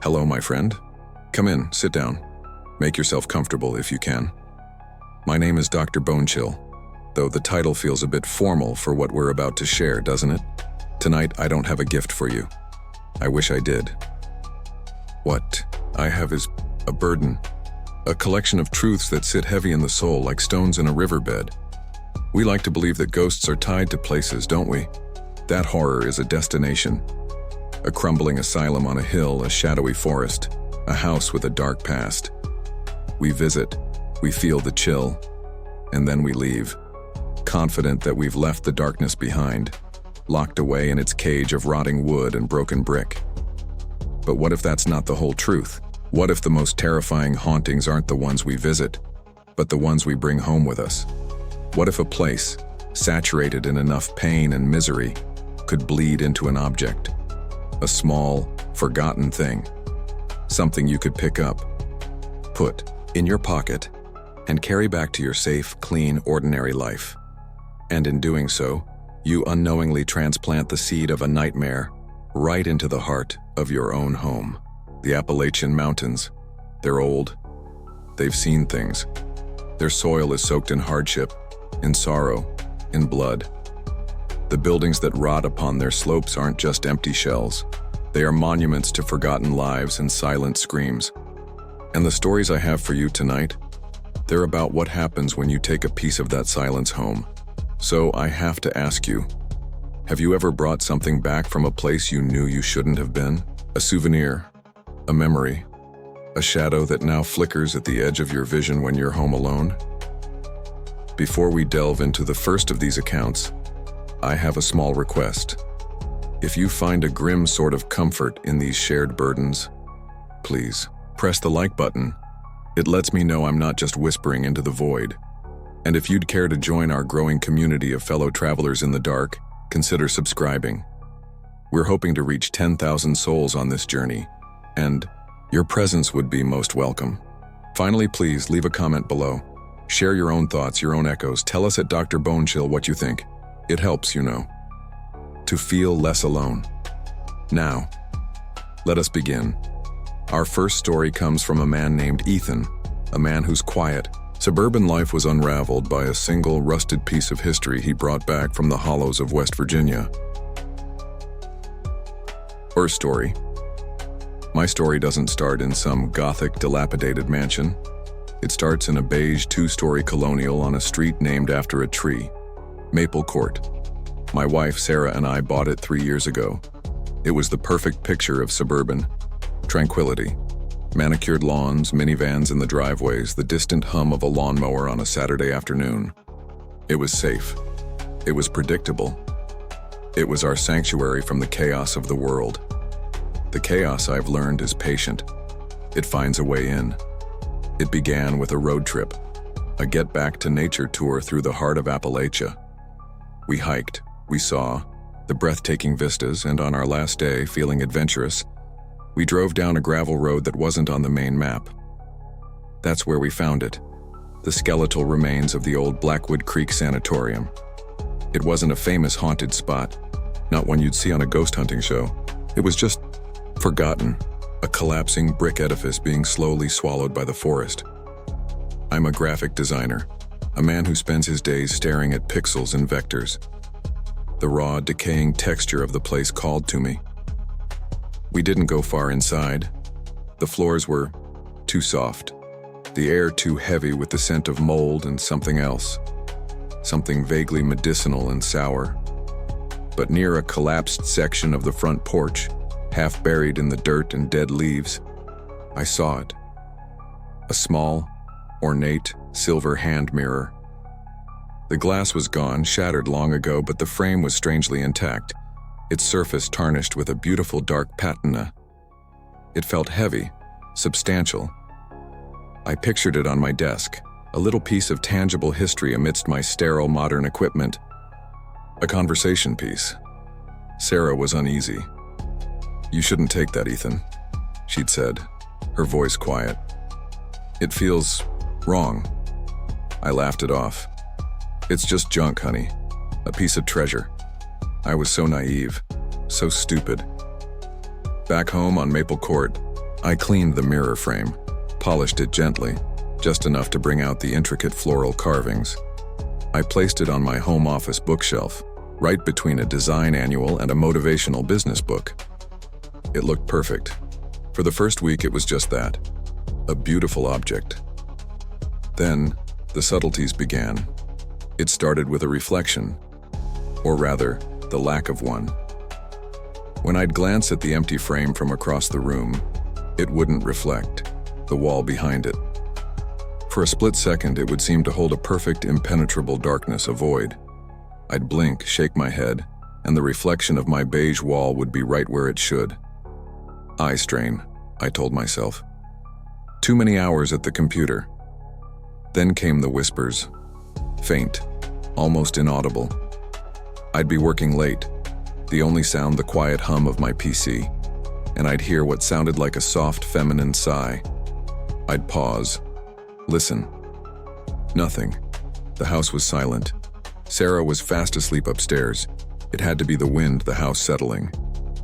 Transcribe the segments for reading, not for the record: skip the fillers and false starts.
Hello, my friend. Come in, sit down. Make yourself comfortable if you can. My name is Dr. Bonechill, though the title feels a bit formal for what we're about to share, doesn't it? Tonight, I don't have a gift for you. I wish I did. What I have is a burden, a collection of truths that sit heavy in the soul like stones in a riverbed. We like to believe that ghosts are tied to places, don't we? That horror is a destination. A crumbling asylum on a hill, a shadowy forest, a house with a dark past. We visit, we feel the chill, and then we leave, confident that we've left the darkness behind, locked away in its cage of rotting wood and broken brick. But what if that's not the whole truth? What if the most terrifying hauntings aren't the ones we visit, but the ones we bring home with us? What if a place, saturated in enough pain and misery, could bleed into an object? A small, forgotten thing. Something you could pick up, put in your pocket, and carry back to your safe, clean, ordinary life. And in doing so, you unknowingly transplant the seed of a nightmare right into the heart of your own home. The Appalachian Mountains. They're old. They've seen things. Their soil is soaked in hardship, in sorrow, in blood. The buildings that rot upon their slopes aren't just empty shells. They are monuments to forgotten lives and silent screams. And the stories I have for you tonight, they're about what happens when you take a piece of that silence home. So I have to ask you, have you ever brought something back from a place you knew you shouldn't have been? A souvenir, a memory, a shadow that now flickers at the edge of your vision when you're home alone? Before we delve into the first of these accounts, I have a small request. If you find a grim sort of comfort in these shared burdens, please press the like button. It lets me know I'm not just whispering into the void. And if you'd care to join our growing community of fellow travelers in the dark, consider subscribing. We're hoping to reach 10,000 souls on this journey, and your presence would be most welcome. Finally, please leave a comment below. Share your own thoughts, your own echoes. Tell us at Dr. Bonechill what you think. It helps, you know, to feel less alone. Now, let us begin. Our first story comes from a man named Ethan, a man whose quiet, suburban life was unraveled by a single rusted piece of history he brought back from the hollows of West Virginia. First story. My story doesn't start in some gothic, dilapidated mansion. It starts in a beige two-story colonial on a street named after a tree, Maple Court. My wife, Sarah, and I bought it 3 years ago. It was the perfect picture of suburban tranquility. Manicured lawns, minivans in the driveways, the distant hum of a lawnmower on a Saturday afternoon. It was safe. It was predictable. It was our sanctuary from the chaos of the world. The chaos, I've learned, is patient. It finds a way in. It began with a road trip, a get-back-to-nature tour through the heart of Appalachia. We hiked, we saw the breathtaking vistas, and on our last day, feeling adventurous, we drove down a gravel road that wasn't on the main map. That's where we found it, the skeletal remains of the old Blackwood Creek Sanatorium. It wasn't a famous haunted spot, not one you'd see on a ghost hunting show. It was just forgotten, a collapsing brick edifice being slowly swallowed by the forest. I'm a graphic designer, a man who spends his days staring at pixels and vectors. The raw, decaying texture of the place called to me. We didn't go far inside. The floors were too soft, the air too heavy with the scent of mold and something else, something vaguely medicinal and sour. But near a collapsed section of the front porch, half buried in the dirt and dead leaves, I saw it. A small, ornate, silver hand mirror. The glass was gone, shattered long ago, but the frame was strangely intact, its surface tarnished with a beautiful dark patina. It felt heavy, substantial. I pictured it on my desk, a little piece of tangible history amidst my sterile modern equipment. A conversation piece. Sarah was uneasy. "You shouldn't take that, Ethan," she'd said, her voice quiet. "It feels wrong." I laughed it off. "It's just junk, honey. A piece of treasure." I was so naive, so stupid. Back home on Maple Court, I cleaned the mirror frame, polished it gently, just enough to bring out the intricate floral carvings. I placed it on my home office bookshelf, right between a design annual and a motivational business book. It looked perfect. For the first week, it was just that, a beautiful object. Then, the subtleties began. It started with a reflection, or rather, the lack of one. When I'd glance at the empty frame from across the room, it wouldn't reflect the wall behind it. For a split second, it would seem to hold a perfect, impenetrable darkness, a void. I'd blink, shake my head, and the reflection of my beige wall would be right where it should. Eye strain, I told myself. Too many hours at the computer. Then came the whispers. Faint, almost inaudible. I'd be working late, the only sound the quiet hum of my PC, and I'd hear what sounded like a soft feminine sigh. I'd pause, listen. Nothing. The house was silent. Sarah was fast asleep upstairs. It had to be the wind, the house settling.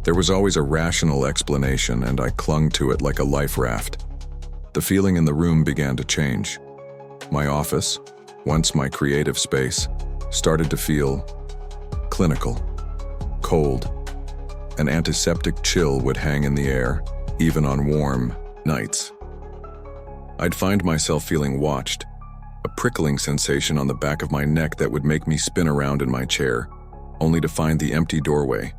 There was always a rational explanation, and I clung to it like a life raft. The feeling in the room began to change. My office, once my creative space, started to feel clinical, cold. An antiseptic chill would hang in the air, even on warm nights. I'd find myself feeling watched, a prickling sensation on the back of my neck that would make me spin around in my chair, only to find the empty doorway.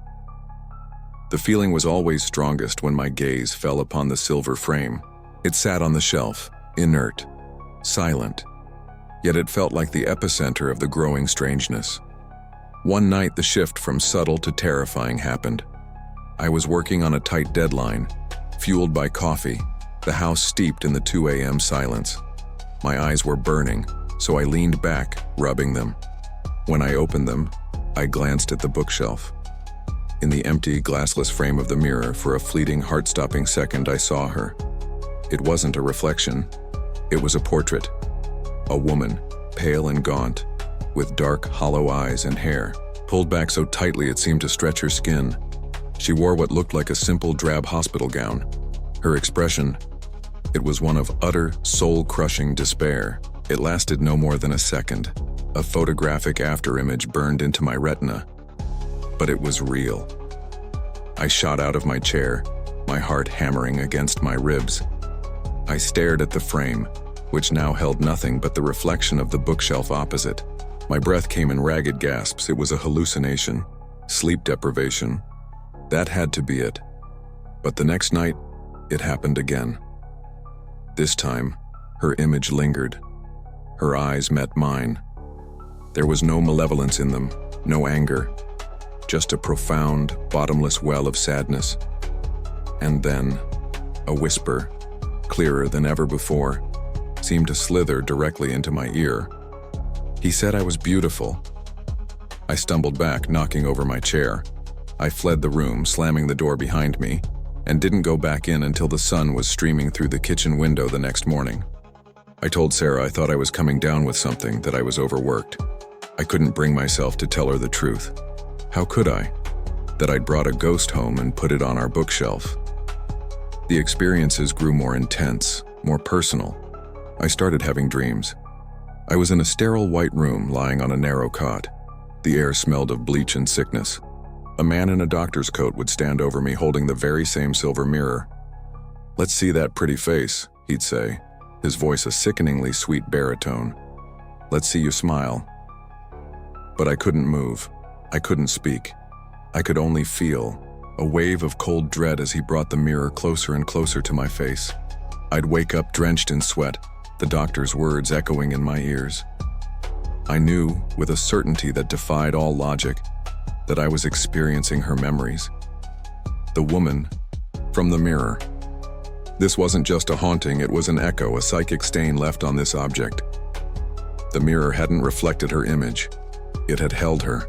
The feeling was always strongest when my gaze fell upon the silver frame. It sat on the shelf, inert, silent, yet it felt like the epicenter of the growing strangeness. One night, the shift from subtle to terrifying happened. I was working on a tight deadline, fueled by coffee, the house steeped in the 2 a.m. silence. My eyes were burning, so I leaned back, rubbing them. When I opened them, I glanced at the bookshelf. In the empty, glassless frame of the mirror, for a fleeting, heart-stopping second, I saw her. It wasn't a reflection. It was a portrait. A woman, pale and gaunt, with dark, hollow eyes and hair, pulled back so tightly it seemed to stretch her skin. She wore what looked like a simple, drab hospital gown. Her expression, it was one of utter, soul-crushing despair. It lasted no more than a second. A photographic afterimage burned into my retina. But it was real. I shot out of my chair, my heart hammering against my ribs. I stared at the frame, which now held nothing but the reflection of the bookshelf opposite. My breath came in ragged gasps. It was a hallucination, sleep deprivation. That had to be it. But the next night, it happened again. This time, her image lingered. Her eyes met mine. There was no malevolence in them, no anger, just a profound, bottomless well of sadness. And then, a whisper, clearer than ever before, seemed to slither directly into my ear. He said I was beautiful. I stumbled back, knocking over my chair. I fled the room, slamming the door behind me, and didn't go back in until the sun was streaming through the kitchen window the next morning. I told Sarah I thought I was coming down with something, that I was overworked. I couldn't bring myself to tell her the truth. How could I? That I'd brought a ghost home and put it on our bookshelf. The experiences grew more intense, more personal. I started having dreams. I was in a sterile white room, lying on a narrow cot. The air smelled of bleach and sickness. A man in a doctor's coat would stand over me holding the very same silver mirror. "Let's see that pretty face," he'd say, his voice a sickeningly sweet baritone. "Let's see you smile." But I couldn't move. I couldn't speak. I could only feel a wave of cold dread as he brought the mirror closer and closer to my face. I'd wake up drenched in sweat, the doctor's words echoing in my ears. I knew, with a certainty that defied all logic, that I was experiencing her memories. The woman from the mirror. This wasn't just a haunting, it was an echo, a psychic stain left on this object. The mirror hadn't reflected her image. It had held her.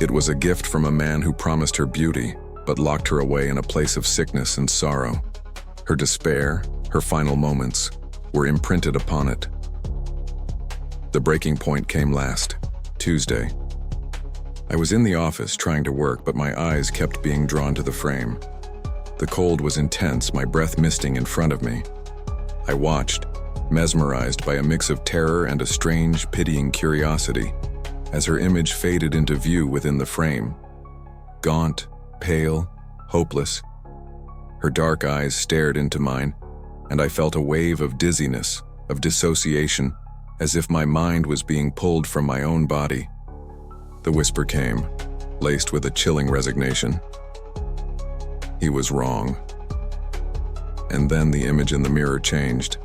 It was a gift from a man who promised her beauty, but locked her away in a place of sickness and sorrow. Her despair, her final moments, were imprinted upon it. The breaking point came last, Tuesday. I was in the office trying to work, but my eyes kept being drawn to the frame. The cold was intense, my breath misting in front of me. I watched, mesmerized by a mix of terror and a strange, pitying curiosity, as her image faded into view within the frame. Gaunt, pale, hopeless. Her dark eyes stared into mine, and I felt a wave of dizziness, of dissociation, as if my mind was being pulled from my own body. The whisper came, laced with a chilling resignation. He was wrong. And then the image in the mirror changed.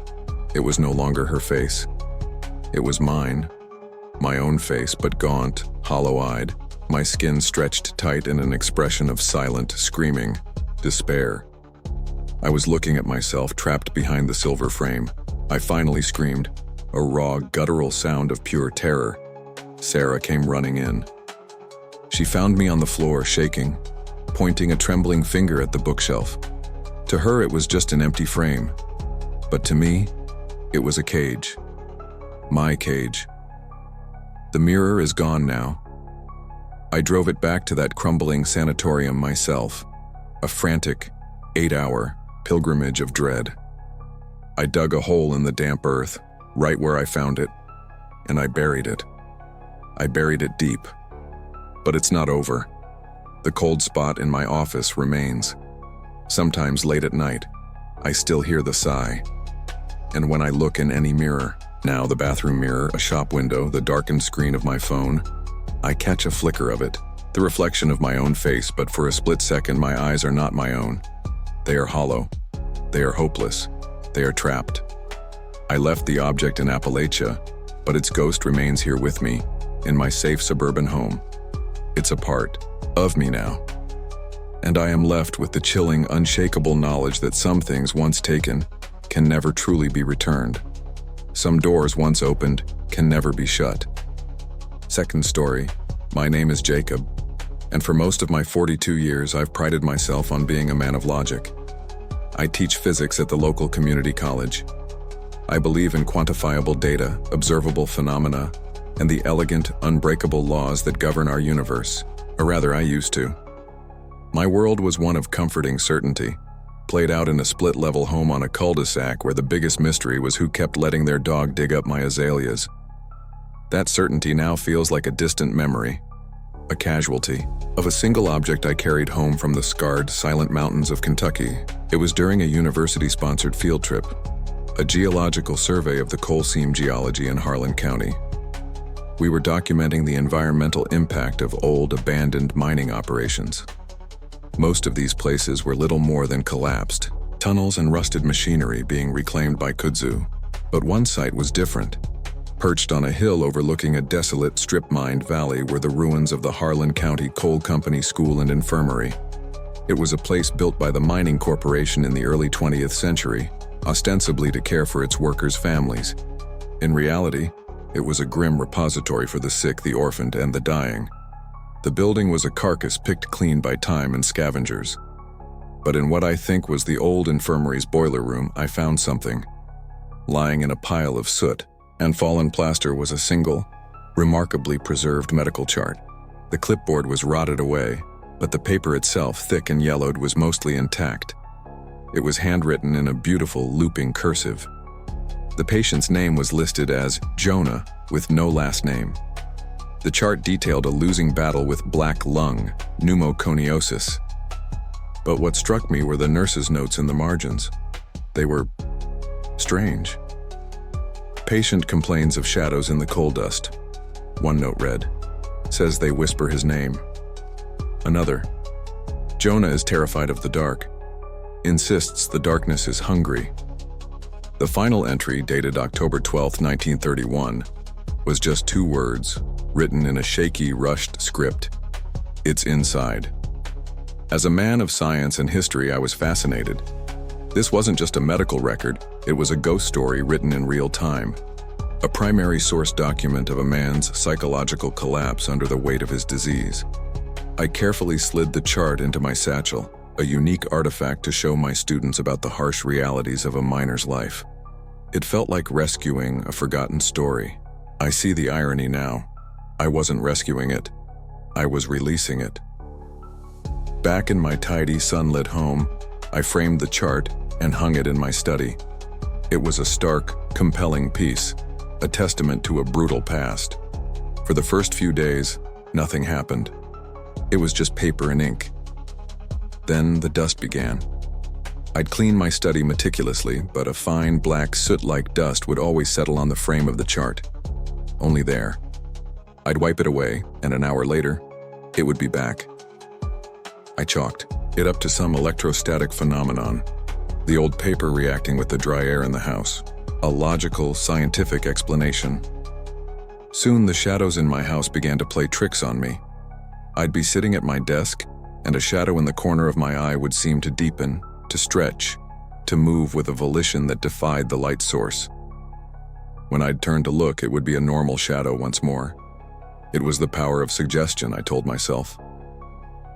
It was no longer her face. It was mine. My own face, but gaunt, hollow-eyed, my skin stretched tight in an expression of silent, screaming despair. I was looking at myself trapped behind the silver frame. I finally screamed, a raw, guttural sound of pure terror. Sarah came running in. She found me on the floor, shaking, pointing a trembling finger at the bookshelf. To her, it was just an empty frame. But to me, it was a cage. My cage. The mirror is gone now. I drove it back to that crumbling sanatorium myself, a frantic, 8-hour pilgrimage of dread. I dug a hole in the damp earth, right where I found it, and I buried it. I buried it deep. But it's not over. The cold spot in my office remains. Sometimes late at night, I still hear the sigh. And when I look in any mirror, now the bathroom mirror, a shop window, the darkened screen of my phone, I catch a flicker of it, the reflection of my own face, but for a split second my eyes are not my own. They are hollow. They are hopeless. They are trapped. I left the object in Appalachia, but its ghost remains here with me, in my safe suburban home. It's a part of me now. And I am left with the chilling, unshakable knowledge that some things once taken can never truly be returned. Some doors once opened can never be shut. Second story, my name is Jacob, and for most of my 42 years I've prided myself on being a man of logic. I teach physics at the local community college. I believe in quantifiable data, observable phenomena, and the elegant, unbreakable laws that govern our universe, or rather I used to. My world was one of comforting certainty, played out in a split-level home on a cul-de-sac where the biggest mystery was who kept letting their dog dig up my azaleas. That certainty now feels like a distant memory, a casualty, of a single object I carried home from the scarred, silent mountains of Kentucky. It was during a university-sponsored field trip, a geological survey of the coal seam geology in Harlan County. We were documenting the environmental impact of old, abandoned mining operations. Most of these places were little more than collapsed, tunnels and rusted machinery being reclaimed by kudzu. But one site was different. Perched on a hill overlooking a desolate, strip-mined valley were the ruins of the Harlan County Coal Company School and Infirmary. It was a place built by the mining corporation in the early 20th century, ostensibly to care for its workers' families. In reality, it was a grim repository for the sick, the orphaned, and the dying. The building was a carcass picked clean by time and scavengers. But in what I think was the old infirmary's boiler room, I found something. Lying in a pile of soot and fallen plaster was a single, remarkably preserved medical chart. The clipboard was rotted away, but the paper itself, thick and yellowed, was mostly intact. It was handwritten in a beautiful, looping cursive. The patient's name was listed as Jonah, with no last name. The chart detailed a losing battle with black lung, pneumoconiosis. But what struck me were the nurse's notes in the margins. They were strange. Patient complains of shadows in the coal dust. One note read, says they whisper his name. Another, Jonah is terrified of the dark. Insists the darkness is hungry. The final entry, dated October 12, 1931, was just 2 words, written in a shaky, rushed script. It's inside. As a man of science and history, I was fascinated. This wasn't just a medical record, it was a ghost story written in real time. A primary source document of a man's psychological collapse under the weight of his disease. I carefully slid the chart into my satchel, a unique artifact to show my students about the harsh realities of a miner's life. It felt like rescuing a forgotten story. I see the irony now. I wasn't rescuing it. I was releasing it. Back in my tidy, sunlit home, I framed the chart and hung it in my study. It was a stark, compelling piece, a testament to a brutal past. For the first few days, nothing happened. It was just paper and ink. Then the dust began. I'd clean my study meticulously, but a fine black soot-like dust would always settle on the frame of the chart. Only there. I'd wipe it away, and an hour later, it would be back. I chalked it up to some electrostatic phenomenon, the old paper reacting with the dry air in the house. A logical, scientific explanation. Soon the shadows in my house began to play tricks on me. I'd be sitting at my desk, and a shadow in the corner of my eye would seem to deepen, to stretch, to move with a volition that defied the light source. When I'd turn to look, it would be a normal shadow once more. It was the power of suggestion, I told myself.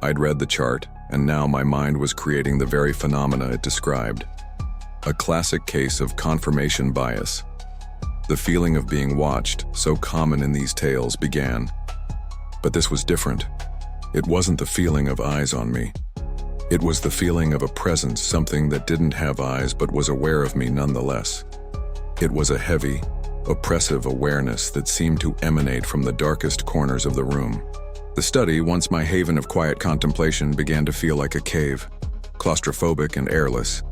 I'd read the chart, and now my mind was creating the very phenomena it described. A classic case of confirmation bias. The feeling of being watched, so common in these tales, began. But this was different. It wasn't the feeling of eyes on me. It was the feeling of a presence, something that didn't have eyes but was aware of me nonetheless. It was a heavy, oppressive awareness that seemed to emanate from the darkest corners of the room. The study, once my haven of quiet contemplation, began to feel like a cave, claustrophobic and airless.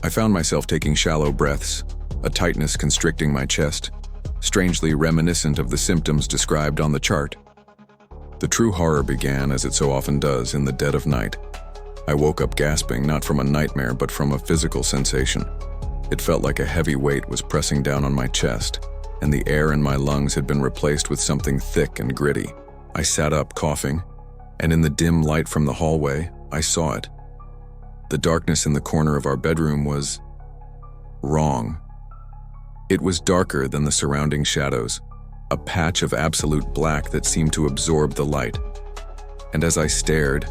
I found myself taking shallow breaths, a tightness constricting my chest, strangely reminiscent of the symptoms described on the chart. The true horror began, as it so often does, in the dead of night. I woke up gasping, not from a nightmare, but from a physical sensation. It felt like a heavy weight was pressing down on my chest, and the air in my lungs had been replaced with something thick and gritty. I sat up, coughing, and in the dim light from the hallway, I saw it. The darkness in the corner of our bedroom was wrong. It was darker than the surrounding shadows, a patch of absolute black that seemed to absorb the light. And as I stared,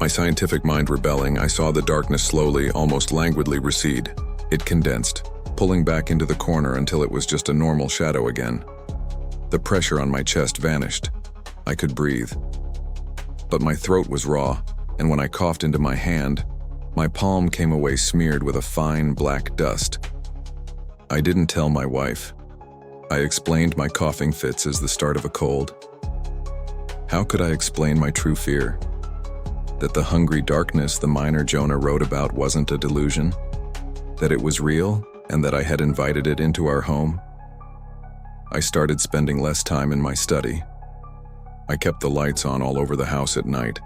my scientific mind rebelling, I saw the darkness slowly, almost languidly recede. It condensed, pulling back into the corner until it was just a normal shadow again. The pressure on my chest vanished. I could breathe. But my throat was raw, and when I coughed into my hand, my palm came away smeared with a fine black dust. I didn't tell my wife. I explained my coughing fits as the start of a cold. How could I explain my true fear? That the hungry darkness the miner Jonah wrote about wasn't a delusion? That it was real, and that I had invited it into our home? I started spending less time in my study. I kept the lights on all over the house at night.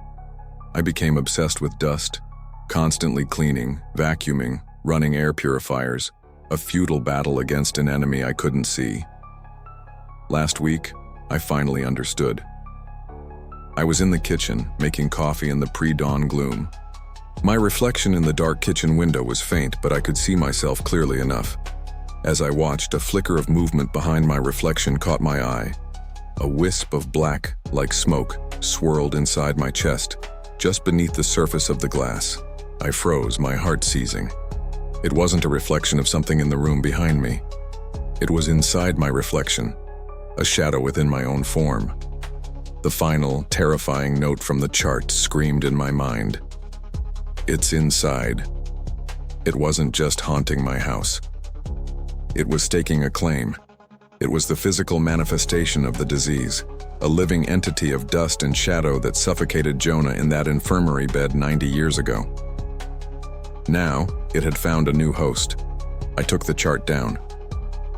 I became obsessed with dust, constantly cleaning, vacuuming, running air purifiers, a futile battle against an enemy I couldn't see. Last week, I finally understood. I was in the kitchen, making coffee in the pre-dawn gloom. My reflection in the dark kitchen window was faint, but I could see myself clearly enough. As I watched, a flicker of movement behind my reflection caught my eye. A wisp of black, like smoke, swirled inside my chest, just beneath the surface of the glass. I froze, my heart seizing. It wasn't a reflection of something in the room behind me. It was inside my reflection, a shadow within my own form. The final, terrifying note from the chart screamed in my mind. It's inside. It wasn't just haunting my house. It was staking a claim. It was the physical manifestation of the disease, a living entity of dust and shadow that suffocated Jonah in that infirmary bed 90 years ago. Now, it had found a new host. I took the chart down.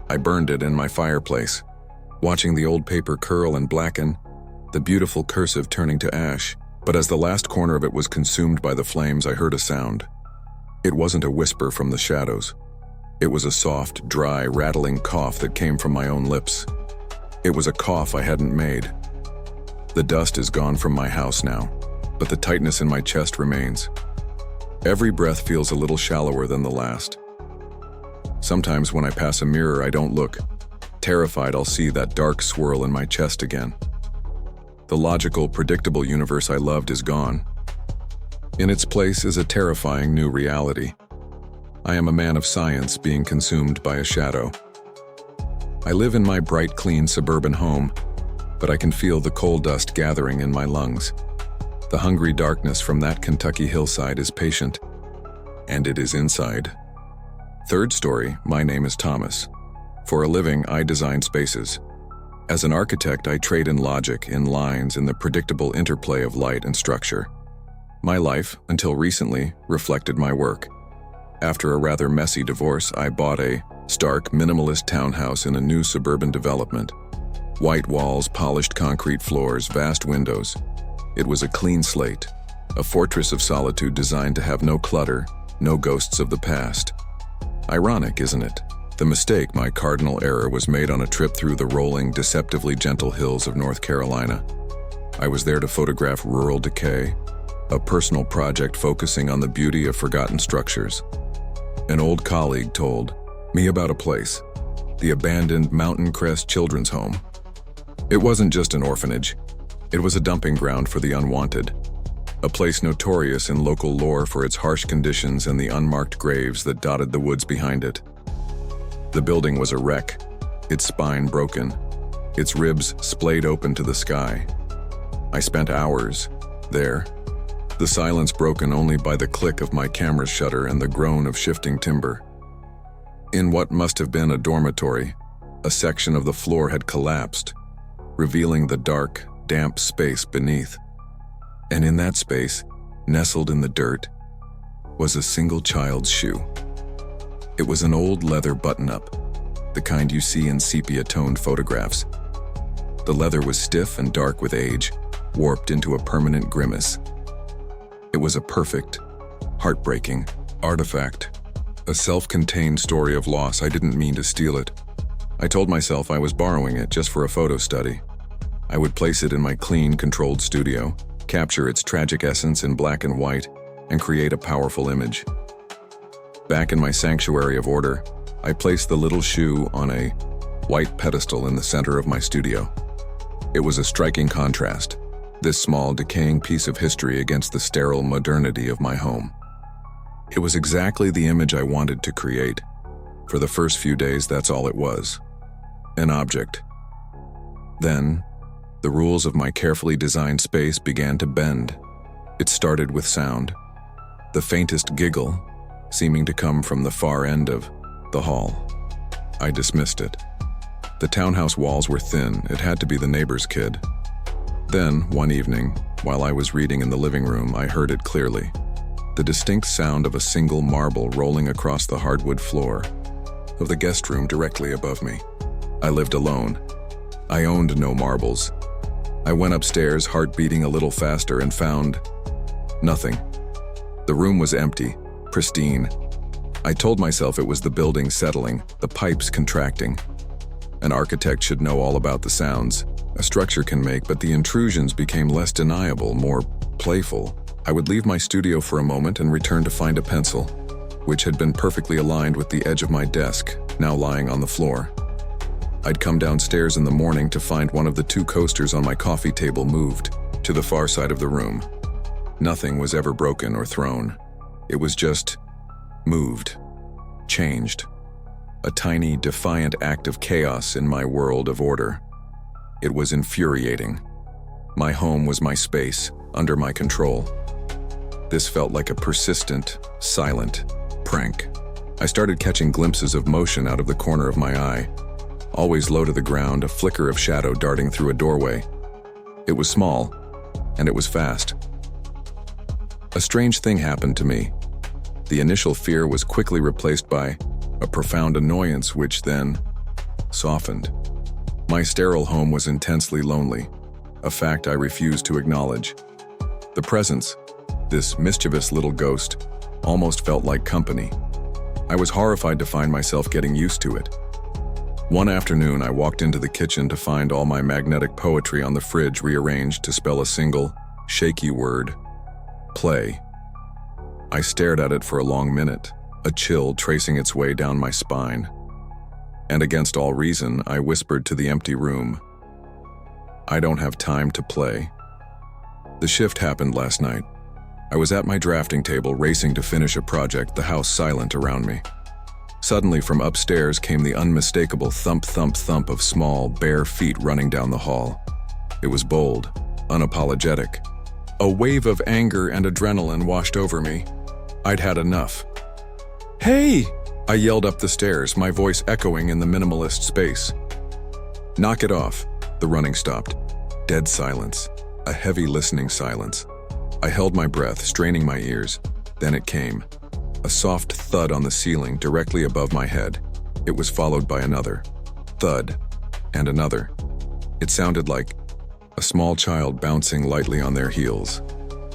I burned it in my fireplace, watching the old paper curl and blacken, the beautiful cursive turning to ash. But as the last corner of it was consumed by the flames, I heard a sound. It wasn't a whisper from the shadows. It was a soft, dry, rattling cough that came from my own lips. It was a cough I hadn't made. The dust is gone from my house now, but the tightness in my chest remains. Every breath feels a little shallower than the last. Sometimes when I pass a mirror, I don't look. Terrified, I'll see that dark swirl in my chest again. The logical, predictable universe I loved is gone. In its place is a terrifying new reality. I am a man of science being consumed by a shadow. I live in my bright, clean suburban home, but I can feel the coal dust gathering in my lungs. The hungry darkness from that Kentucky hillside is patient. and it is inside. Third story, my name is Thomas. For a living, I design spaces. As an architect, I trade in logic, in lines, in the predictable interplay of light and structure. My life, until recently, reflected my work. After a rather messy divorce, I bought a stark, minimalist townhouse in a new suburban development. White walls, polished concrete floors, vast windows. It was a clean slate, a fortress of solitude designed to have no clutter, no ghosts of the past. Ironic, isn't it? The mistake, my cardinal error, was made on a trip through the rolling, deceptively gentle hills of North Carolina. I was there to photograph rural decay, a personal project focusing on the beauty of forgotten structures. An old colleague told me about a place, the abandoned Mountain Crest Children's Home. It wasn't just an orphanage. It was a dumping ground for the unwanted, a place notorious in local lore for its harsh conditions and the unmarked graves that dotted the woods behind it. The building was a wreck, its spine broken, its ribs splayed open to the sky. I spent hours there, the silence broken only by the click of my camera's shutter and the groan of shifting timber. In what must have been a dormitory, a section of the floor had collapsed, revealing the dark, damp space beneath. And in that space, nestled in the dirt, was a single child's shoe. It was an old leather button-up, the kind you see in sepia-toned photographs. The leather was stiff and dark with age, warped into a permanent grimace. It was a perfect, heartbreaking artifact, a self-contained story of loss. I didn't mean to steal it. I told myself I was borrowing it just for a photo study. I would place it in my clean, controlled studio, capture its tragic essence in black and white, and create a powerful image. Back in my sanctuary of order, I placed the little shoe on a white pedestal in the center of my studio. It was a striking contrast, this small, decaying piece of history against the sterile modernity of my home. It was exactly the image I wanted to create. For the first few days, that's all it was. An object. Then, the rules of my carefully designed space began to bend. It started with sound. The faintest giggle, seeming to come from the far end of the hall. I dismissed it. The townhouse walls were thin. It had to be the neighbor's kid. Then, one evening, while I was reading in the living room, I heard it clearly. The distinct sound of a single marble rolling across the hardwood floor of the guest room directly above me. I lived alone. I owned no marbles. I went upstairs, heart beating a little faster, and found nothing. The room was empty, pristine. I told myself it was the building settling, the pipes contracting. An architect should know all about the sounds a structure can make, but the intrusions became less deniable, more playful. I would leave my studio for a moment and return to find a pencil, which had been perfectly aligned with the edge of my desk, now lying on the floor. I'd come downstairs in the morning to find one of the two coasters on my coffee table moved to the far side of the room. Nothing was ever broken or thrown. It was just moved, changed. A tiny, defiant act of chaos in my world of order. It was infuriating. My home was my space, under my control. This felt like a persistent, silent prank. I started catching glimpses of motion out of the corner of my eye. Always low to the ground, a flicker of shadow darting through a doorway. It was small, and it was fast. A strange thing happened to me. The initial fear was quickly replaced by a profound annoyance, which then softened. My sterile home was intensely lonely, a fact I refused to acknowledge. The presence, this mischievous little ghost, almost felt like company. I was horrified to find myself getting used to it. One afternoon, I walked into the kitchen to find all my magnetic poetry on the fridge rearranged to spell a single, shaky word: play. I stared at it for a long minute, a chill tracing its way down my spine. And against all reason, I whispered to the empty room, "I don't have time to play." The shift happened last night. I was at my drafting table racing to finish a project, the house silent around me. Suddenly from upstairs came the unmistakable thump, thump, thump of small, bare feet running down the hall. It was bold, unapologetic. A wave of anger and adrenaline washed over me. I'd had enough. "Hey!" I yelled up the stairs, my voice echoing in the minimalist space. "Knock it off." The running stopped. Dead silence. A heavy listening silence. I held my breath, straining my ears. Then it came. A soft thud on the ceiling directly above my head. It was followed by another thud, and another. It sounded like a small child bouncing lightly on their heels.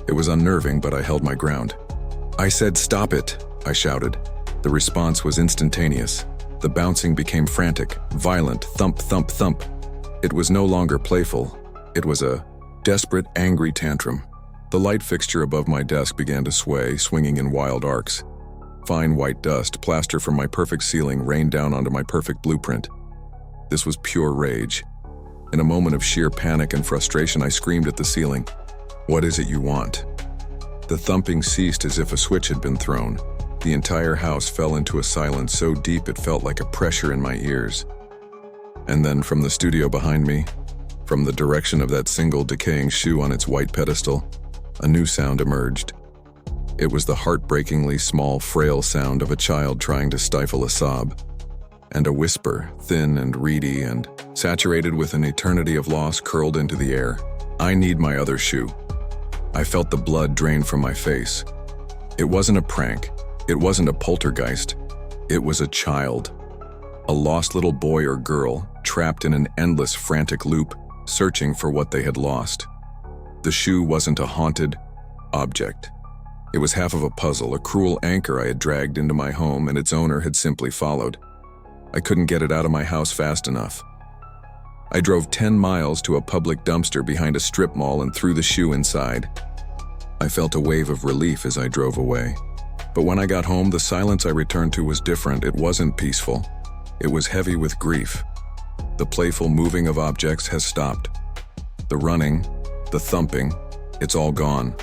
It was unnerving, but I held my ground. "I said stop it," I shouted. The response was instantaneous. The bouncing became frantic, violent, thump, thump, thump. It was no longer playful. It was a desperate, angry tantrum. The light fixture above my desk began to sway, swinging in wild arcs. Fine white dust, plaster from my perfect ceiling, rained down onto my perfect blueprint. This was pure rage. In a moment of sheer panic and frustration, I screamed at the ceiling, "What is it you want?" The thumping ceased as if a switch had been thrown. The entire house fell into a silence so deep it felt like a pressure in my ears. And then from the studio behind me, from the direction of that single decaying shoe on its white pedestal, a new sound emerged. It was the heartbreakingly small, frail sound of a child trying to stifle a sob. And a whisper, thin and reedy and saturated with an eternity of loss, curled into the air. "I need my other shoe." I felt the blood drain from my face. It wasn't a prank. It wasn't a poltergeist. It was a child. A lost little boy or girl, trapped in an endless, frantic loop, searching for what they had lost. The shoe wasn't a haunted object. It was half of a puzzle, a cruel anchor I had dragged into my home, and its owner had simply followed. I couldn't get it out of my house fast enough. I drove 10 miles to a public dumpster behind a strip mall and threw the shoe inside. I felt a wave of relief as I drove away. But when I got home, the silence I returned to was different. It wasn't peaceful. It was heavy with grief. The playful moving of objects has stopped. The running, the thumping, it's all gone.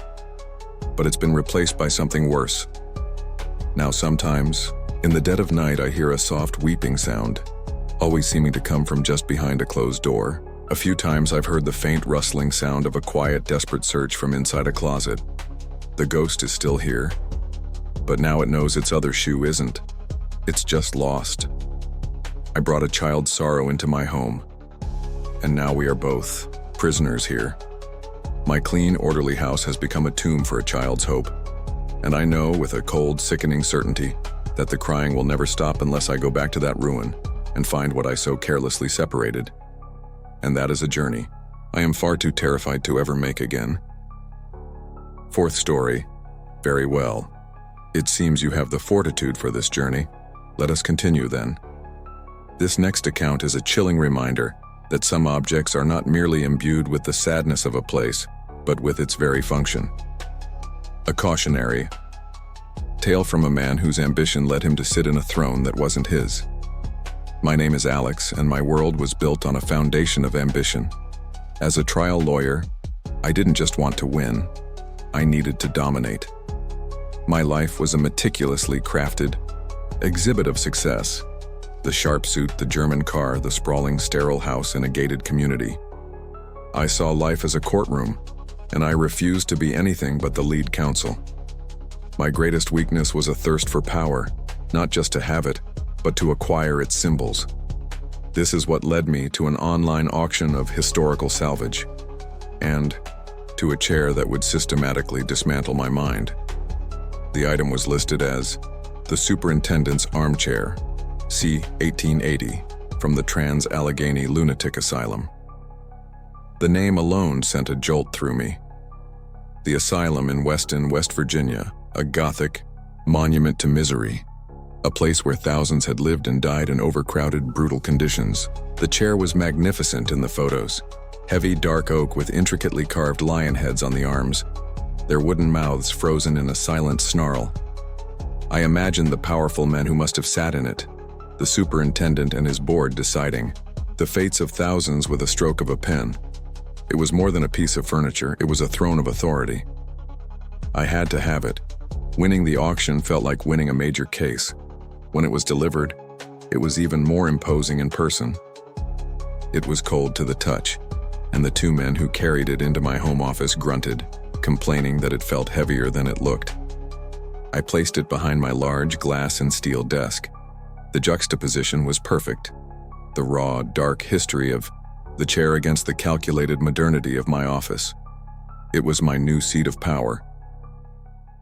But it's been replaced by something worse. Now sometimes, in the dead of night, I hear a soft weeping sound, always seeming to come from just behind a closed door. A few times I've heard the faint rustling sound of a quiet, desperate search from inside a closet. The ghost is still here, but now it knows its other shoe isn't. It's just lost. I brought a child's sorrow into my home, and now we are both prisoners here. My clean, orderly house has become a tomb for a child's hope, and I know with a cold, sickening certainty that the crying will never stop unless I go back to that ruin and find what I so carelessly separated. And that is a journey I am far too terrified to ever make again. Fourth story. Very well. It seems you have the fortitude for this journey. Let us continue then. This next account is a chilling reminder that some objects are not merely imbued with the sadness of a place, but with its very function. A cautionary tale from a man whose ambition led him to sit in a throne that wasn't his. My name is Alex, and my world was built on a foundation of ambition. As a trial lawyer, I didn't just want to win, I needed to dominate. My life was a meticulously crafted exhibit of success. The sharp suit, the German car, the sprawling sterile house in a gated community. I saw life as a courtroom, and I refused to be anything but the lead counsel. My greatest weakness was a thirst for power, not just to have it, but to acquire its symbols. This is what led me to an online auction of historical salvage, and to a chair that would systematically dismantle my mind. The item was listed as the Superintendent's Armchair, c. 1880, from the Trans-Allegheny Lunatic Asylum. The name alone sent a jolt through me. The asylum in Weston, West Virginia, a Gothic monument to misery, a place where thousands had lived and died in overcrowded, brutal conditions. The chair was magnificent in the photos. Heavy, dark oak with intricately carved lion heads on the arms, their wooden mouths frozen in a silent snarl. I imagined the powerful men who must have sat in it, the superintendent and his board deciding the fates of thousands with a stroke of a pen. It was more than a piece of furniture, it was a throne of authority. I had to have it. Winning the auction felt like winning a major case. When it was delivered, it was even more imposing in person. It was cold to the touch, and the two men who carried it into my home office grunted, complaining that it felt heavier than it looked. I placed it behind my large glass and steel desk. The juxtaposition was perfect. The raw, dark history of the chair against the calculated modernity of my office. It was my new seat of power.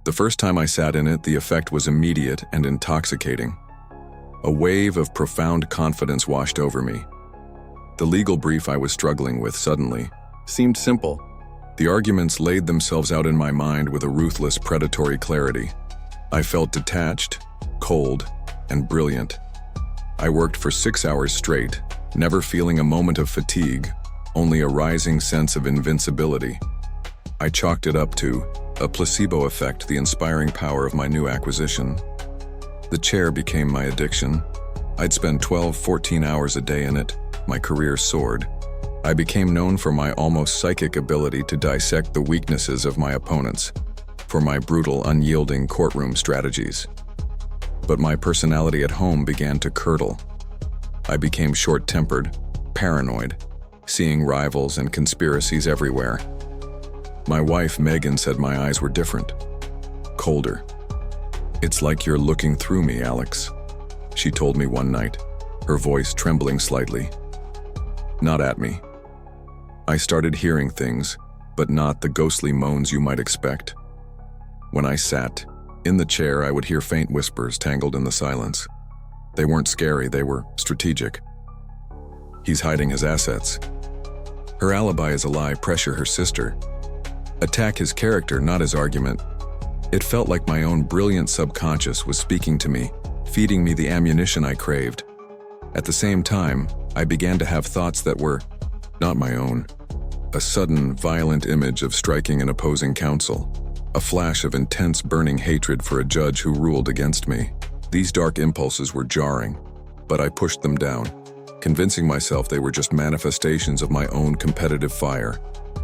The first time I sat in it, the effect was immediate and intoxicating. A wave of profound confidence washed over me. The legal brief I was struggling with suddenly seemed simple. The arguments laid themselves out in my mind with a ruthless, predatory clarity. I felt detached, cold, and brilliant. I worked for 6 hours straight, never feeling a moment of fatigue, only a rising sense of invincibility. I chalked it up to a placebo effect, the inspiring power of my new acquisition. The chair became my addiction. I'd spend 12-14 hours a day in it. My career soared. I became known for my almost psychic ability to dissect the weaknesses of my opponents, for my brutal, unyielding courtroom strategies. But my personality at home began to curdle. I became short-tempered, paranoid, seeing rivals and conspiracies everywhere. My wife, Megan, said my eyes were different, colder. "It's like you're looking through me, Alex," she told me one night, her voice trembling slightly. Not at me. I started hearing things, but not the ghostly moans you might expect. When I sat in the chair, I would hear faint whispers tangled in the silence. They weren't scary, they were strategic. He's hiding his assets. Her alibi is a lie. Pressure her sister. Attack his character, not his argument. It felt like my own brilliant subconscious was speaking to me, feeding me the ammunition I craved. At the same time, I began to have thoughts that were not my own. A sudden, violent image of striking an opposing counsel. A flash of intense, burning hatred for a judge who ruled against me. These dark impulses were jarring, but I pushed them down, convincing myself they were just manifestations of my own competitive fire,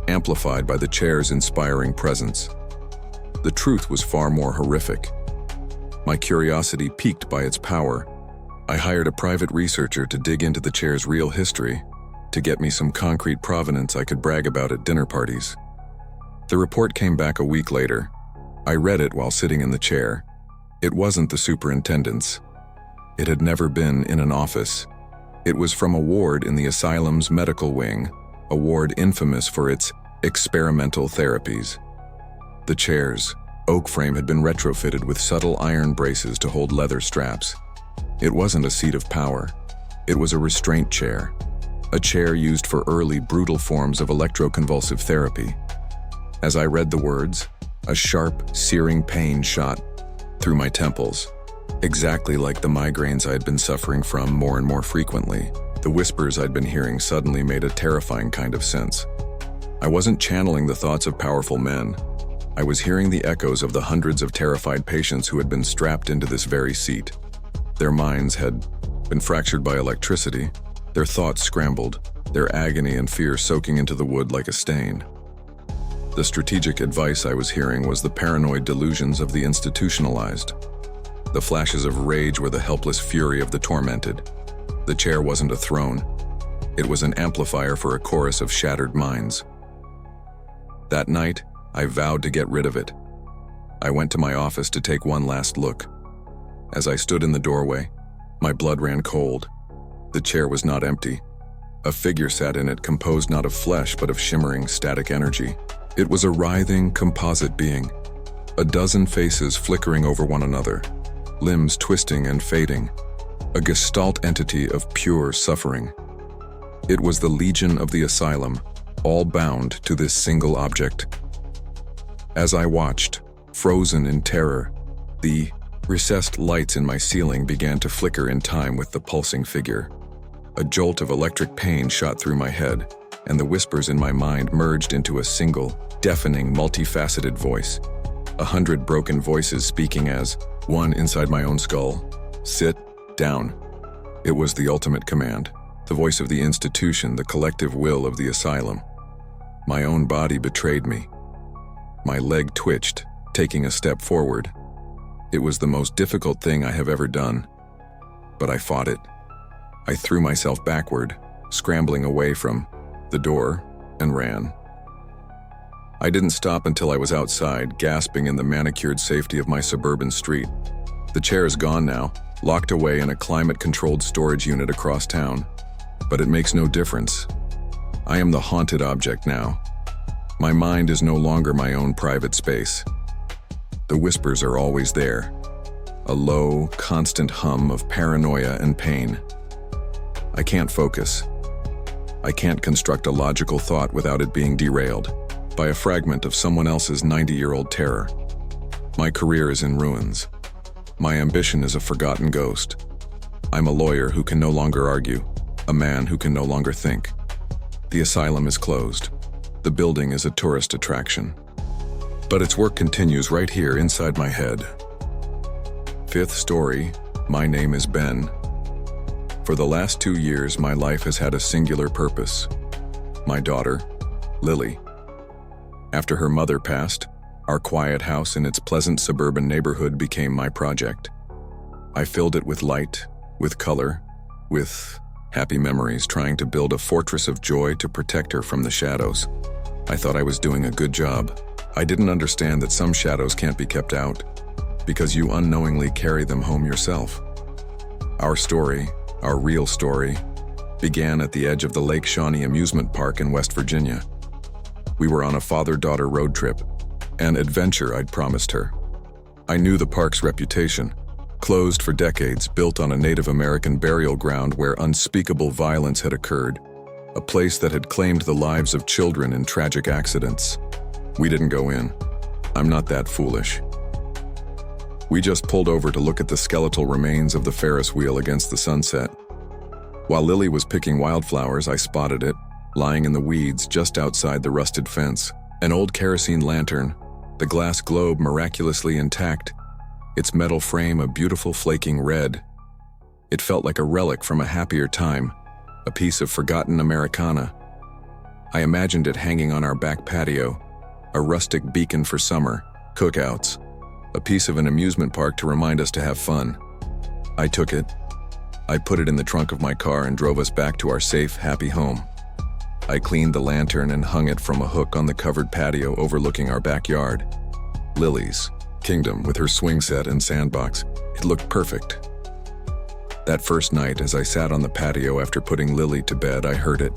amplified by the chair's inspiring presence. The truth was far more horrific. My curiosity piqued by its power. I hired a private researcher to dig into the chair's real history, to get me some concrete provenance I could brag about at dinner parties. The report came back a week later. I read it while sitting in the chair. It wasn't the superintendent's. It had never been in an office. It was from a ward in the asylum's medical wing, a ward infamous for its experimental therapies. The chair's oak frame had been retrofitted with subtle iron braces to hold leather straps. It wasn't a seat of power. It was a restraint chair, a chair used for early, brutal forms of electroconvulsive therapy. As I read the words, a sharp, searing pain shot through my temples, exactly like the migraines I'd been suffering from more and more frequently. The whispers I'd been hearing suddenly made a terrifying kind of sense. I wasn't channeling the thoughts of powerful men. I was hearing the echoes of the hundreds of terrified patients who had been strapped into this very seat. Their minds had been fractured by electricity, their thoughts scrambled, their agony and fear soaking into the wood like a stain. The strategic advice I was hearing was the paranoid delusions of the institutionalized. The flashes of rage were the helpless fury of the tormented. The chair wasn't a throne. It was an amplifier for a chorus of shattered minds. That night, I vowed to get rid of it. I went to my office to take one last look. As I stood in the doorway, my blood ran cold. The chair was not empty. A figure sat in it, composed not of flesh but of shimmering, static energy. It was a writhing, composite being. A dozen faces flickering over one another, limbs twisting and fading. A gestalt entity of pure suffering. It was the legion of the asylum, all bound to this single object. As I watched, frozen in terror, the recessed lights in my ceiling began to flicker in time with the pulsing figure. A jolt of electric pain shot through my head, and the whispers in my mind merged into a single, deafening, multifaceted voice. 100 broken voices speaking as one inside my own skull. Sit down. It was the ultimate command, the voice of the institution, the collective will of the asylum. My own body betrayed me. My leg twitched, taking a step forward. It was the most difficult thing I have ever done, but I fought it. I threw myself backward, scrambling away from the door, and ran. I didn't stop until I was outside, gasping in the manicured safety of my suburban street. The chair is gone now, locked away in a climate-controlled storage unit across town. But it makes no difference. I am the haunted object now. My mind is no longer my own private space. The whispers are always there. A low, constant hum of paranoia and pain. I can't focus. I can't construct a logical thought without it being derailed by a fragment of someone else's 90-year-old terror. My career is in ruins. My ambition is a forgotten ghost. I'm a lawyer who can no longer argue, a man who can no longer think. The asylum is closed. The building is a tourist attraction. But its work continues right here inside my head. Fifth story, my name is Ben. For the last 2 years, my life has had a singular purpose. My daughter, Lily. After her mother passed, our quiet house in its pleasant suburban neighborhood became my project. I filled it with light, with color, with happy memories, trying to build a fortress of joy to protect her from the shadows. I thought I was doing a good job. I didn't understand that some shadows can't be kept out, because you unknowingly carry them home yourself. Our story, our real story, began at the edge of the Lake Shawnee amusement park in West Virginia. We were on a father-daughter road trip, an adventure I'd promised her. I knew the park's reputation, closed for decades, built on a Native American burial ground where unspeakable violence had occurred, a place that had claimed the lives of children in tragic accidents. We didn't go in. I'm not that foolish. We just pulled over to look at the skeletal remains of the Ferris wheel against the sunset. While Lily was picking wildflowers, I spotted it, lying in the weeds just outside the rusted fence. An old kerosene lantern, the glass globe miraculously intact, its metal frame a beautiful flaking red. It felt like a relic from a happier time, a piece of forgotten Americana. I imagined it hanging on our back patio, a rustic beacon for summer, cookouts, a piece of an amusement park to remind us to have fun. I took it. I put it in the trunk of my car and drove us back to our safe, happy home. I cleaned the lantern and hung it from a hook on the covered patio overlooking our backyard. Lily's kingdom with her swing set and sandbox. It looked perfect. That first night, as I sat on the patio after putting Lily to bed, I heard it.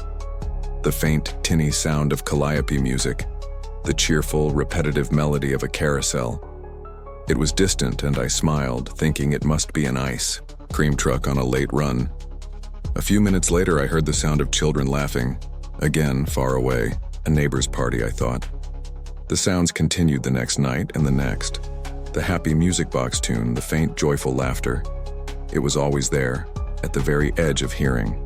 The faint, tinny sound of calliope music, the cheerful, repetitive melody of a carousel. It was distant, and I smiled, thinking it must be an ice cream truck on a late run. A few minutes later, I heard the sound of children laughing. Again, far away, a neighbor's party, I thought. The sounds continued the next night and the next. The happy music box tune, the faint, joyful laughter. It was always there, at the very edge of hearing.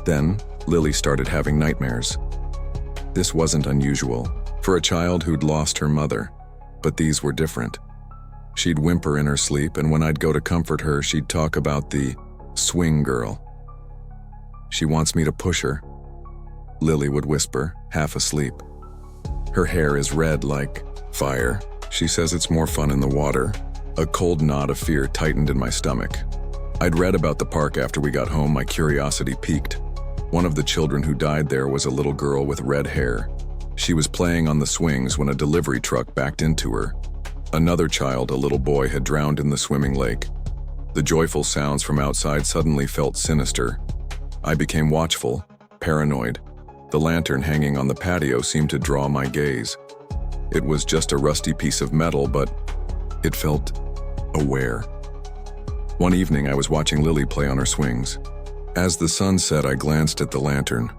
Then, Lily started having nightmares. This wasn't unusual for a child who'd lost her mother, but these were different. She'd whimper in her sleep, and when I'd go to comfort her, she'd talk about the swing girl. She wants me to push her, Lily would whisper, half asleep. Her hair is red like fire. She says it's more fun in the water. A cold knot of fear tightened in my stomach. I'd read about the park after we got home. My curiosity piqued. One of the children who died there was a little girl with red hair. She was playing on the swings when a delivery truck backed into her. Another child, a little boy, had drowned in the swimming lake. The joyful sounds from outside suddenly felt sinister. I became watchful, paranoid. The lantern hanging on the patio seemed to draw my gaze. It was just a rusty piece of metal, but it felt aware. One evening, I was watching Lily play on her swings. As the sun set, I glanced at the lantern.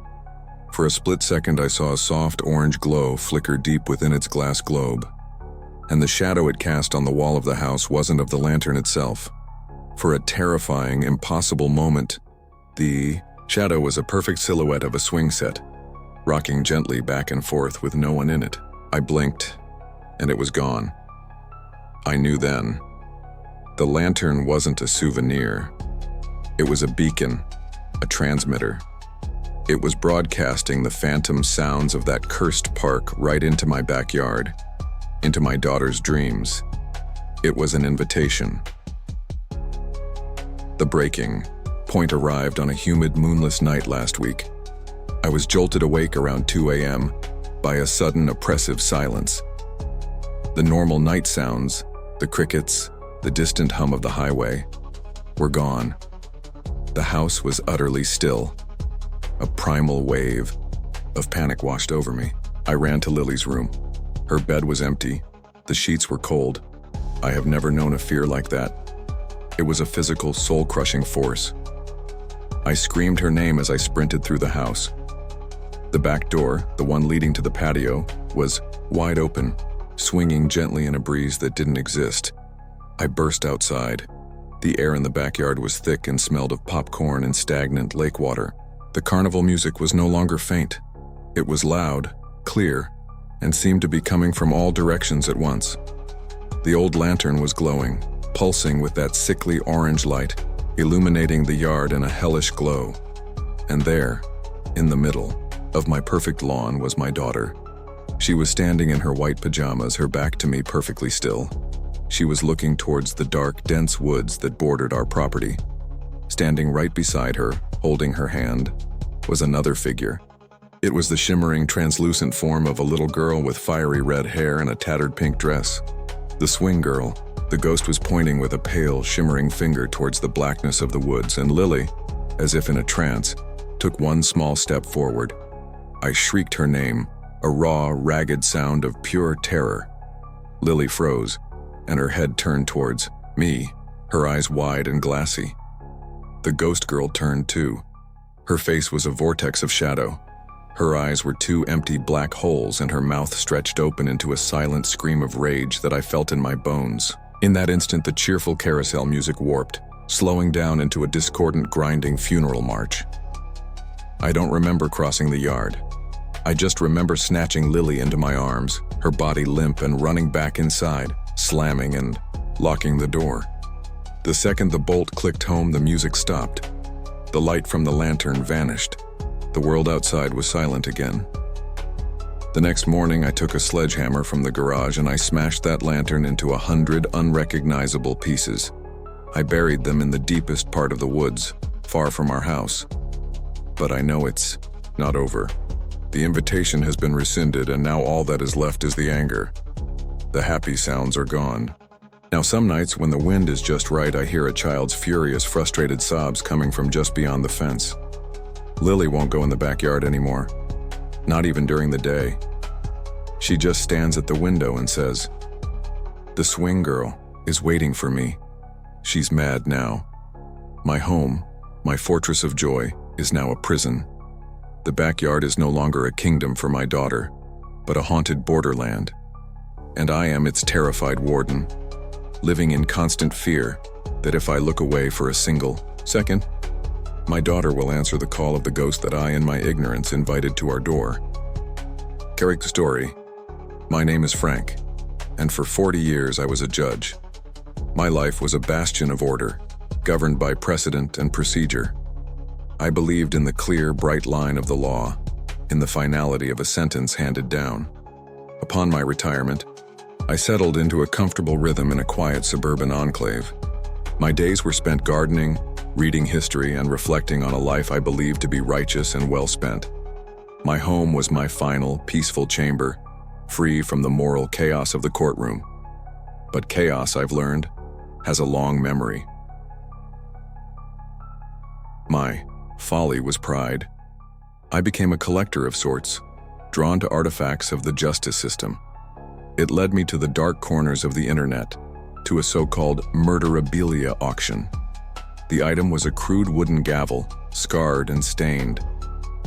For a split second, I saw a soft orange glow flicker deep within its glass globe. And the shadow it cast on the wall of the house wasn't of the lantern itself. For a terrifying, impossible moment, the shadow was a perfect silhouette of a swing set, rocking gently back and forth with no one in it. I blinked, and it was gone. I knew then. The lantern wasn't a souvenir. It was a beacon, a transmitter. It was broadcasting the phantom sounds of that cursed park right into my backyard, into my daughter's dreams. It was an invitation. The breaking point arrived on a humid, moonless night last week. I was jolted awake around 2 a.m., by a sudden oppressive silence. The normal night sounds, the crickets, the distant hum of the highway, were gone. The house was utterly still. A primal wave of panic washed over me. I ran to Lily's room. Her bed was empty. The sheets were cold. I have never known a fear like that. It was a physical, soul-crushing force. I screamed her name as I sprinted through the house. The back door, the one leading to the patio, was wide open, swinging gently in a breeze that didn't exist. I burst outside. The air in the backyard was thick and smelled of popcorn and stagnant lake water. The carnival music was no longer faint. It was loud, clear, and seemed to be coming from all directions at once. The old lantern was glowing, pulsing with that sickly orange light, illuminating the yard in a hellish glow. And there, in the middle of my perfect lawn, was my daughter. She was standing in her white pajamas, her back to me, perfectly still. She was looking towards the dark, dense woods that bordered our property. Standing right beside her, holding her hand, was another figure. It was the shimmering, translucent form of a little girl with fiery red hair and a tattered pink dress. The swing girl. The ghost was pointing with a pale, shimmering finger towards the blackness of the woods, and Lily, as if in a trance, took one small step forward. I shrieked her name, a raw, ragged sound of pure terror. Lily froze, and her head turned towards me, her eyes wide and glassy. The ghost girl turned too. Her face was a vortex of shadow. Her eyes were two empty black holes, and her mouth stretched open into a silent scream of rage that I felt in my bones. In that instant, the cheerful carousel music warped, slowing down into a discordant, grinding funeral march. I don't remember crossing the yard. I just remember snatching Lily into my arms, her body limp, and running back inside, slamming and locking the door. The second the bolt clicked home, the music stopped. The light from the lantern vanished. The world outside was silent again. The next morning, I took a sledgehammer from the garage and I smashed that lantern into 100 unrecognizable pieces. I buried them in the deepest part of the woods, far from our house. But I know it's not over. The invitation has been rescinded, and now all that is left is the anger. The happy sounds are gone. Now some nights when the wind is just right, I hear a child's furious, frustrated sobs coming from just beyond the fence. Lily won't go in the backyard anymore, not even during the day. She just stands at the window and says, "The swing girl is waiting for me. She's mad now. My home, my fortress of joy, is now a prison. The backyard is no longer a kingdom for my daughter, but a haunted borderland. And I am its terrified warden, living in constant fear that if I look away for a single second, my daughter will answer the call of the ghost that I, in my ignorance, invited to our door." Character story. My name is Frank, and for 40 years I was a judge. My life was a bastion of order, governed by precedent and procedure. I believed in the clear, bright line of the law, in the finality of a sentence handed down. Upon my retirement, I settled into a comfortable rhythm in a quiet suburban enclave. My days were spent gardening, reading history, and reflecting on a life I believed to be righteous and well spent. My home was my final, peaceful chamber, free from the moral chaos of the courtroom. But chaos, I've learned, has a long memory. My folly was pride. I became a collector of sorts, drawn to artifacts of the justice system. It led me to the dark corners of the internet, to a so-called murderabilia auction. The item was a crude wooden gavel, scarred and stained.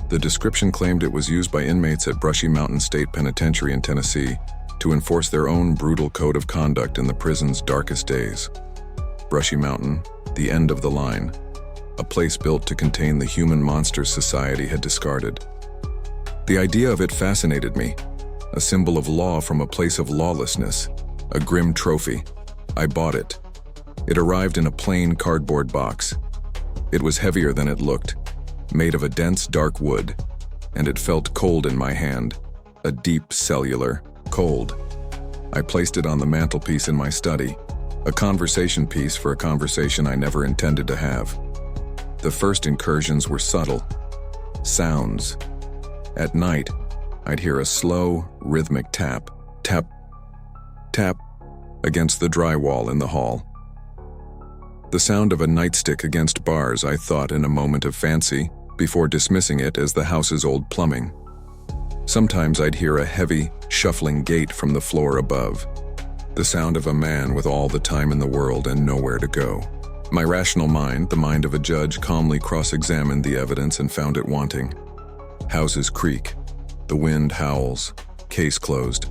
The description claimed it was used by inmates at Brushy Mountain State Penitentiary in Tennessee to enforce their own brutal code of conduct in the prison's darkest days. Brushy Mountain, the end of the line, a place built to contain the human monsters society had discarded. The idea of it fascinated me, a symbol of law from a place of lawlessness, a grim trophy. I bought it. It arrived in a plain cardboard box. It was heavier than it looked, made of a dense dark wood, and it felt cold in my hand, a deep cellular cold. I placed it on the mantelpiece in my study, a conversation piece for a conversation I never intended to have. The first incursions were subtle. Sounds. At night, I'd hear a slow, rhythmic tap, tap, tap against the drywall in the hall. The sound of a nightstick against bars, I thought in a moment of fancy, before dismissing it as the house's old plumbing. Sometimes I'd hear a heavy, shuffling gait from the floor above. The sound of a man with all the time in the world and nowhere to go. My rational mind, the mind of a judge, calmly cross-examined the evidence and found it wanting. Houses creak. The wind howls. Case closed.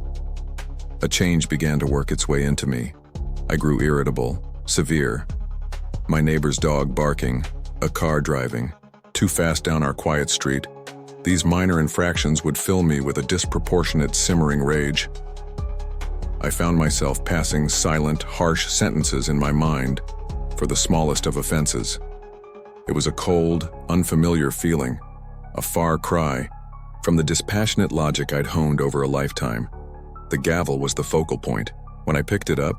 A change began to work its way into me. I grew irritable, severe. My neighbor's dog barking, a car driving, too fast down our quiet street. These minor infractions would fill me with a disproportionate simmering rage. I found myself passing silent, harsh sentences in my mind for the smallest of offenses. It was a cold, unfamiliar feeling, a far cry from the dispassionate logic I'd honed over a lifetime. The gavel was the focal point. When I picked it up,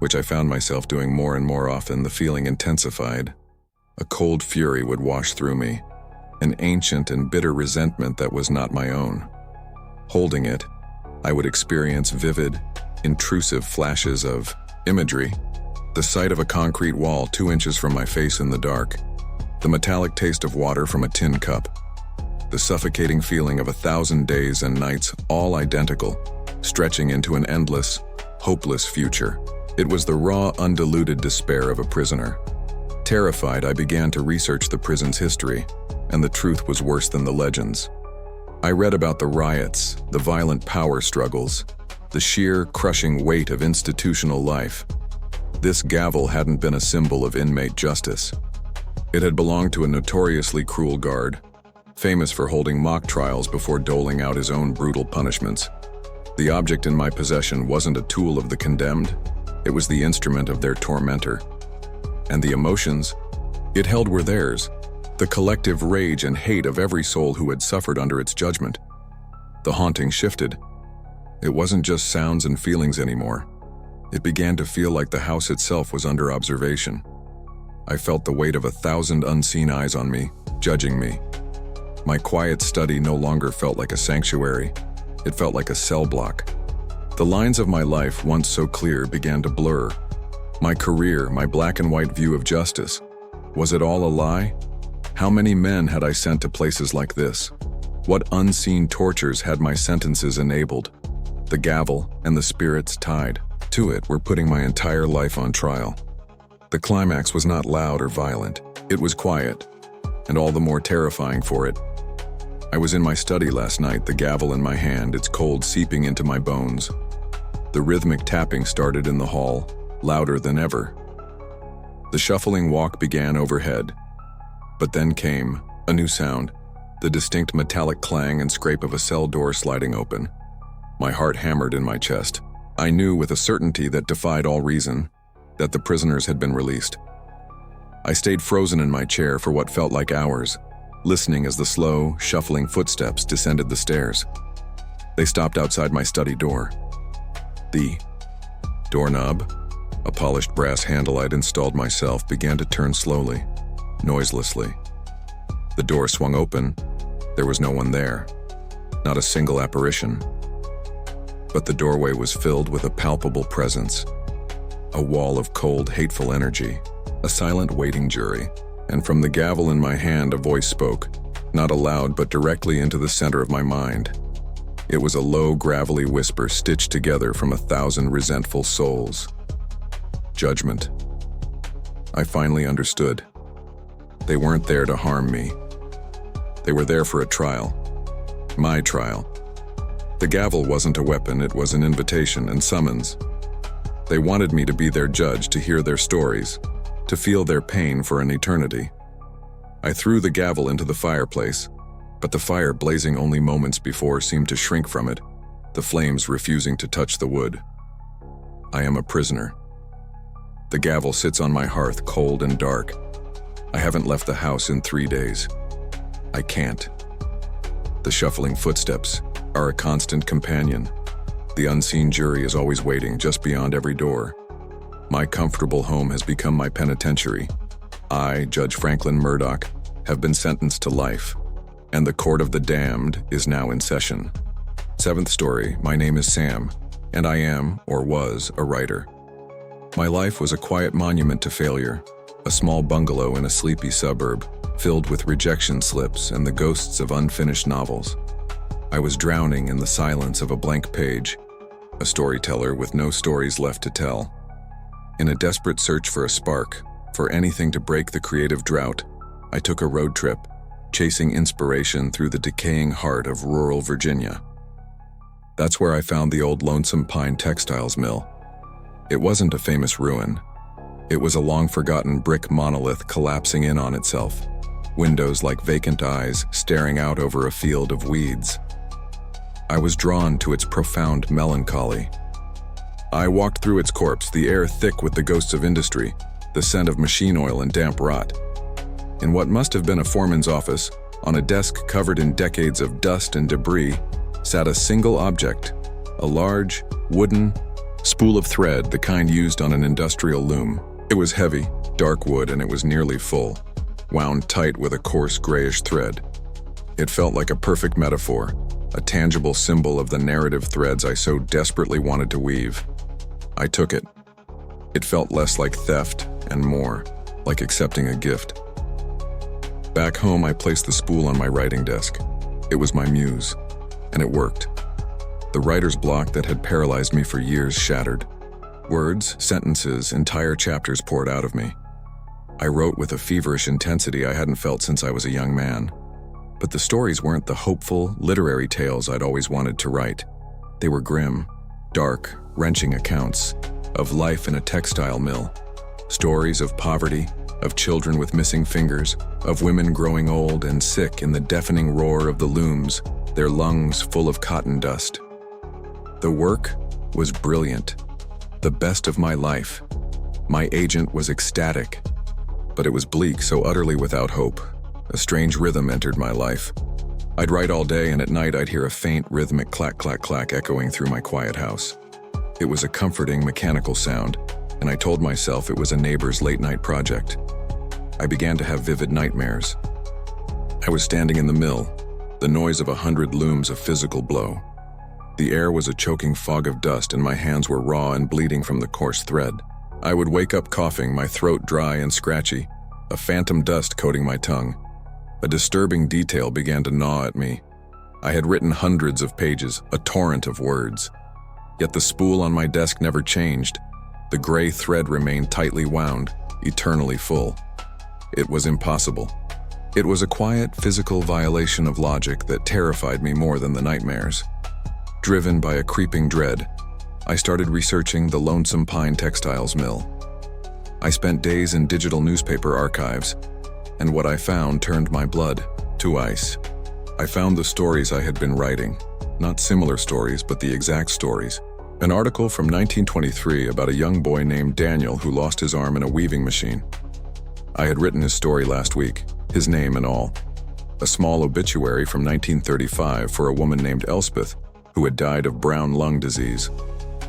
which I found myself doing more and more often, the feeling intensified. A cold fury would wash through me, an ancient and bitter resentment that was not my own. Holding it, I would experience vivid, intrusive flashes of imagery. The sight of a concrete wall 2 inches from my face in the dark, the metallic taste of water from a tin cup, the suffocating feeling of 1,000 days and nights, all identical, stretching into an endless, hopeless future. It was the raw, undiluted despair of a prisoner. Terrified, I began to research the prison's history, and the truth was worse than the legends. I read about the riots, the violent power struggles, the sheer, crushing weight of institutional life. This gavel hadn't been a symbol of inmate justice. It had belonged to a notoriously cruel guard, famous for holding mock trials before doling out his own brutal punishments. The object in my possession wasn't a tool of the condemned, it was the instrument of their tormentor. And the emotions it held were theirs, the collective rage and hate of every soul who had suffered under its judgment. The haunting shifted. It wasn't just sounds and feelings anymore. It began to feel like the house itself was under observation. I felt the weight of 1,000 unseen eyes on me, judging me. My quiet study no longer felt like a sanctuary. It felt like a cell block. The lines of my life, once so clear, began to blur. My career, my black and white view of justice. Was it all a lie? How many men had I sent to places like this? What unseen tortures had my sentences enabled? The gavel and the spirits tied to it were putting my entire life on trial. The climax was not loud or violent. It was quiet, and all the more terrifying for it. I was in my study last night, the gavel in my hand, its cold seeping into my bones. The rhythmic tapping started in the hall, louder than ever. The shuffling walk began overhead, but then came a new sound, the distinct metallic clang and scrape of a cell door sliding open. My heart hammered in my chest. I knew with a certainty that defied all reason that the prisoners had been released. I stayed frozen in my chair for what felt like hours, listening as the slow, shuffling footsteps descended the stairs. They stopped outside my study door. The doorknob, a polished brass handle I'd installed myself, began to turn slowly, noiselessly. The door swung open. There was no one there, not a single apparition. But the doorway was filled with a palpable presence, a wall of cold, hateful energy, a silent waiting jury. And from the gavel in my hand, a voice spoke, not aloud but directly into the center of my mind. It was a low, gravelly whisper stitched together from 1,000 resentful souls. Judgment. I finally understood. They weren't there to harm me. They were there for a trial. My trial. The gavel wasn't a weapon, it was an invitation and summons. They wanted me to be their judge, to hear their stories, to feel their pain for an eternity. I threw the gavel into the fireplace, but the fire, blazing only moments before, seemed to shrink from it, the flames refusing to touch the wood. I am a prisoner. The gavel sits on my hearth, cold and dark. I haven't left the house in 3 days. I can't. The shuffling footsteps are a constant companion. The unseen jury is always waiting just beyond every door. My comfortable home has become my penitentiary. I, Judge Franklin Murdoch, have been sentenced to life, and the court of the damned is now in session. Seventh story, my name is Sam, and I am, or was, a writer. My life was a quiet monument to failure, a small bungalow in a sleepy suburb, filled with rejection slips and the ghosts of unfinished novels. I was drowning in the silence of a blank page, a storyteller with no stories left to tell. In a desperate search for a spark, for anything to break the creative drought, I took a road trip, chasing inspiration through the decaying heart of rural Virginia. That's where I found the old Lonesome Pine textiles mill. It wasn't a famous ruin. It was a long-forgotten brick monolith collapsing in on itself, windows like vacant eyes staring out over a field of weeds. I was drawn to its profound melancholy. I walked through its corpse, the air thick with the ghosts of industry, the scent of machine oil and damp rot. In what must have been a foreman's office, on a desk covered in decades of dust and debris, sat a single object, a large, wooden spool of thread, the kind used on an industrial loom. It was heavy, dark wood, and it was nearly full, wound tight with a coarse grayish thread. It felt like a perfect metaphor, a tangible symbol of the narrative threads I so desperately wanted to weave. I took it. It felt less like theft and more like accepting a gift. Back home, I placed the spool on my writing desk. It was my muse, and it worked. The writer's block that had paralyzed me for years shattered. Words, sentences, entire chapters poured out of me. I wrote with a feverish intensity I hadn't felt since I was a young man. But the stories weren't the hopeful, literary tales I'd always wanted to write. They were grim, dark, wrenching accounts of life in a textile mill. Stories of poverty, of children with missing fingers, of women growing old and sick in the deafening roar of the looms, their lungs full of cotton dust. The work was brilliant, the best of my life. My agent was ecstatic, but it was bleak, so utterly without hope. A strange rhythm entered my life. I'd write all day, and at night I'd hear a faint, rhythmic clack, clack, clack echoing through my quiet house. It was a comforting, mechanical sound, and I told myself it was a neighbor's late-night project. I began to have vivid nightmares. I was standing in the mill, the noise of 100 looms a physical blow. The air was a choking fog of dust, and my hands were raw and bleeding from the coarse thread. I would wake up coughing, my throat dry and scratchy, a phantom dust coating my tongue. A disturbing detail began to gnaw at me. I had written hundreds of pages, a torrent of words. Yet the spool on my desk never changed. The gray thread remained tightly wound, eternally full. It was impossible. It was a quiet, physical violation of logic that terrified me more than the nightmares. Driven by a creeping dread, I started researching the Lonesome Pine textiles mill. I spent days in digital newspaper archives, and what I found turned my blood to ice. I found the stories I had been writing, not similar stories, but the exact stories. An article from 1923 about a young boy named Daniel who lost his arm in a weaving machine. I had written his story last week, his name and all. A small obituary from 1935 for a woman named Elspeth, who had died of brown lung disease.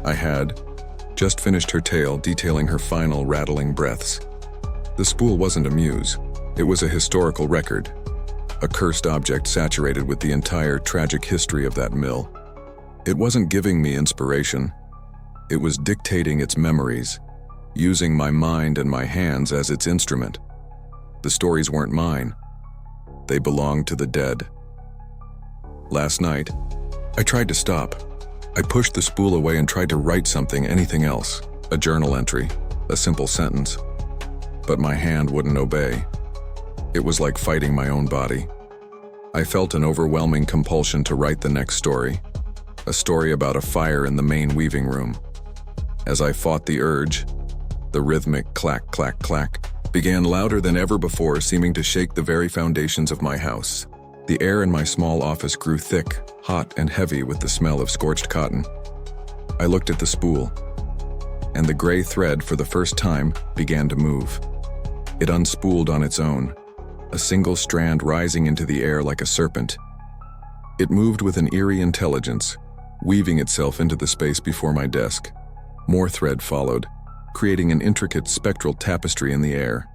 I had just finished her tale detailing her final rattling breaths. The spool wasn't a muse. It was a historical record, a cursed object saturated with the entire tragic history of that mill. It wasn't giving me inspiration. It was dictating its memories, using my mind and my hands as its instrument. The stories weren't mine. They belonged to the dead. Last night, I tried to stop. I pushed the spool away and tried to write something, anything else, a journal entry, a simple sentence. But my hand wouldn't obey. It was like fighting my own body. I felt an overwhelming compulsion to write the next story, a story about a fire in the main weaving room. As I fought the urge, the rhythmic clack, clack, clack began louder than ever before, seeming to shake the very foundations of my house. The air in my small office grew thick, hot, and heavy with the smell of scorched cotton. I looked at the spool, and the gray thread, for the first time, began to move. It unspooled on its own, a single strand rising into the air like a serpent. It moved with an eerie intelligence, weaving itself into the space before my desk. More thread followed, creating an intricate spectral tapestry in the air.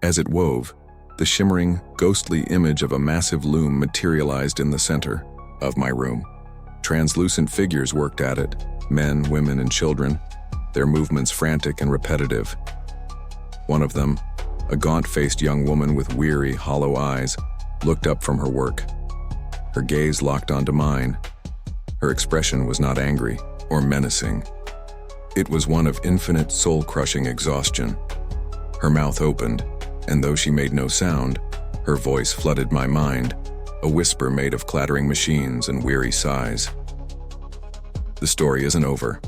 As it wove, the shimmering, ghostly image of a massive loom materialized in the center of my room. Translucent figures worked at it, men, women, and children, their movements frantic and repetitive. One of them, a gaunt-faced young woman with weary, hollow eyes, looked up from her work. Her gaze locked onto mine. Her expression was not angry or menacing. It was one of infinite, soul-crushing exhaustion. Her mouth opened, and though she made no sound, her voice flooded my mind, a whisper made of clattering machines and weary sighs. The story isn't over.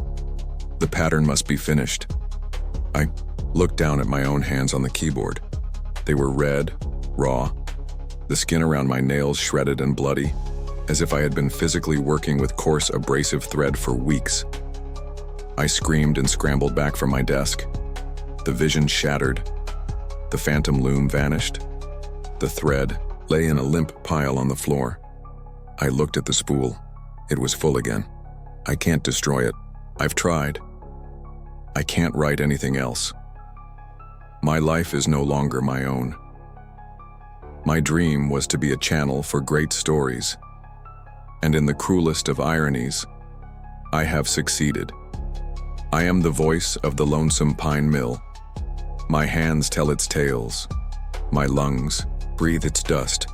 The pattern must be finished. I looked down at my own hands on the keyboard. They were red, raw, the skin around my nails shredded and bloody, as if I had been physically working with coarse, abrasive thread for weeks. I screamed and scrambled back from my desk. The vision shattered. The phantom loom vanished. The thread lay in a limp pile on the floor. I looked at the spool. It was full again. I can't destroy it. I've tried. I can't write anything else. My life is no longer my own. My dream was to be a channel for great stories. And in the cruelest of ironies, I have succeeded. I am the voice of the lonesome pine mill. My hands tell its tales. My lungs breathe its dust.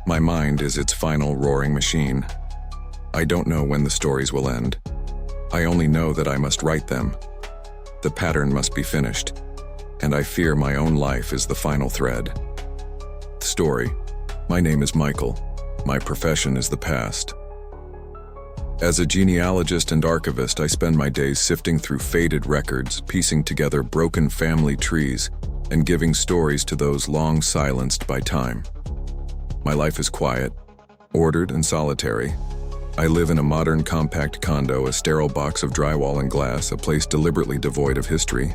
My mind is its final roaring machine. I don't know when the stories will end. I only know that I must write them. The pattern must be finished, and I fear my own life is the final thread. Story. My name is Michael. My profession is the past. As a genealogist and archivist, I spend my days sifting through faded records, piecing together broken family trees, and giving stories to those long silenced by time. My life is quiet, ordered, and solitary. I live in a modern compact condo, a sterile box of drywall and glass, a place deliberately devoid of history.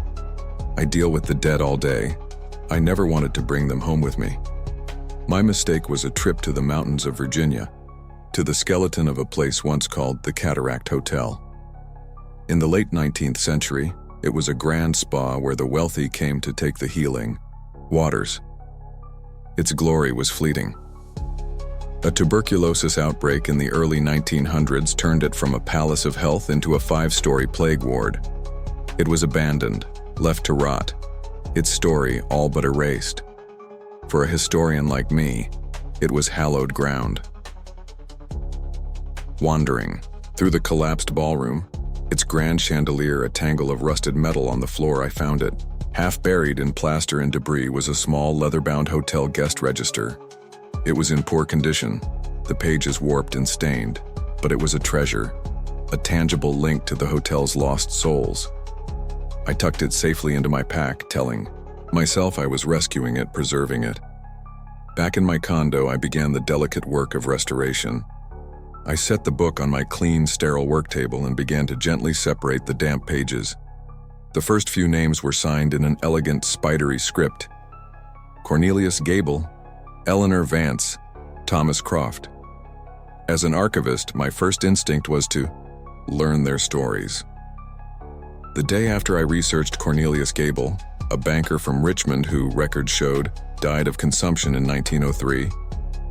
I deal with the dead all day. I never wanted to bring them home with me. My mistake was a trip to the mountains of Virginia, to the skeleton of a place once called the Cataract Hotel. In the late 19th century, it was a grand spa where the wealthy came to take the healing waters. Its glory was fleeting. A tuberculosis outbreak in the early 1900s turned it from a palace of health into a 5-story plague ward. It was abandoned, left to rot, its story all but erased. For a historian like me, it was hallowed ground. Wandering through the collapsed ballroom, its grand chandelier a tangle of rusted metal on the floor, I found it. Half buried in plaster and debris was a small leather-bound hotel guest register. It was in poor condition, the pages warped and stained, but it was a treasure, a tangible link to the hotel's lost souls. I tucked it safely into my pack, telling myself I was rescuing it, preserving it. Back in my condo, I began the delicate work of restoration. I set the book on my clean, sterile work table and began to gently separate the damp pages. The first few names were signed in an elegant, spidery script. Cornelius Gable, Eleanor Vance, Thomas Croft. As an archivist, my first instinct was to learn their stories. The day after I researched Cornelius Gable, a banker from Richmond who, records showed, died of consumption in 1903,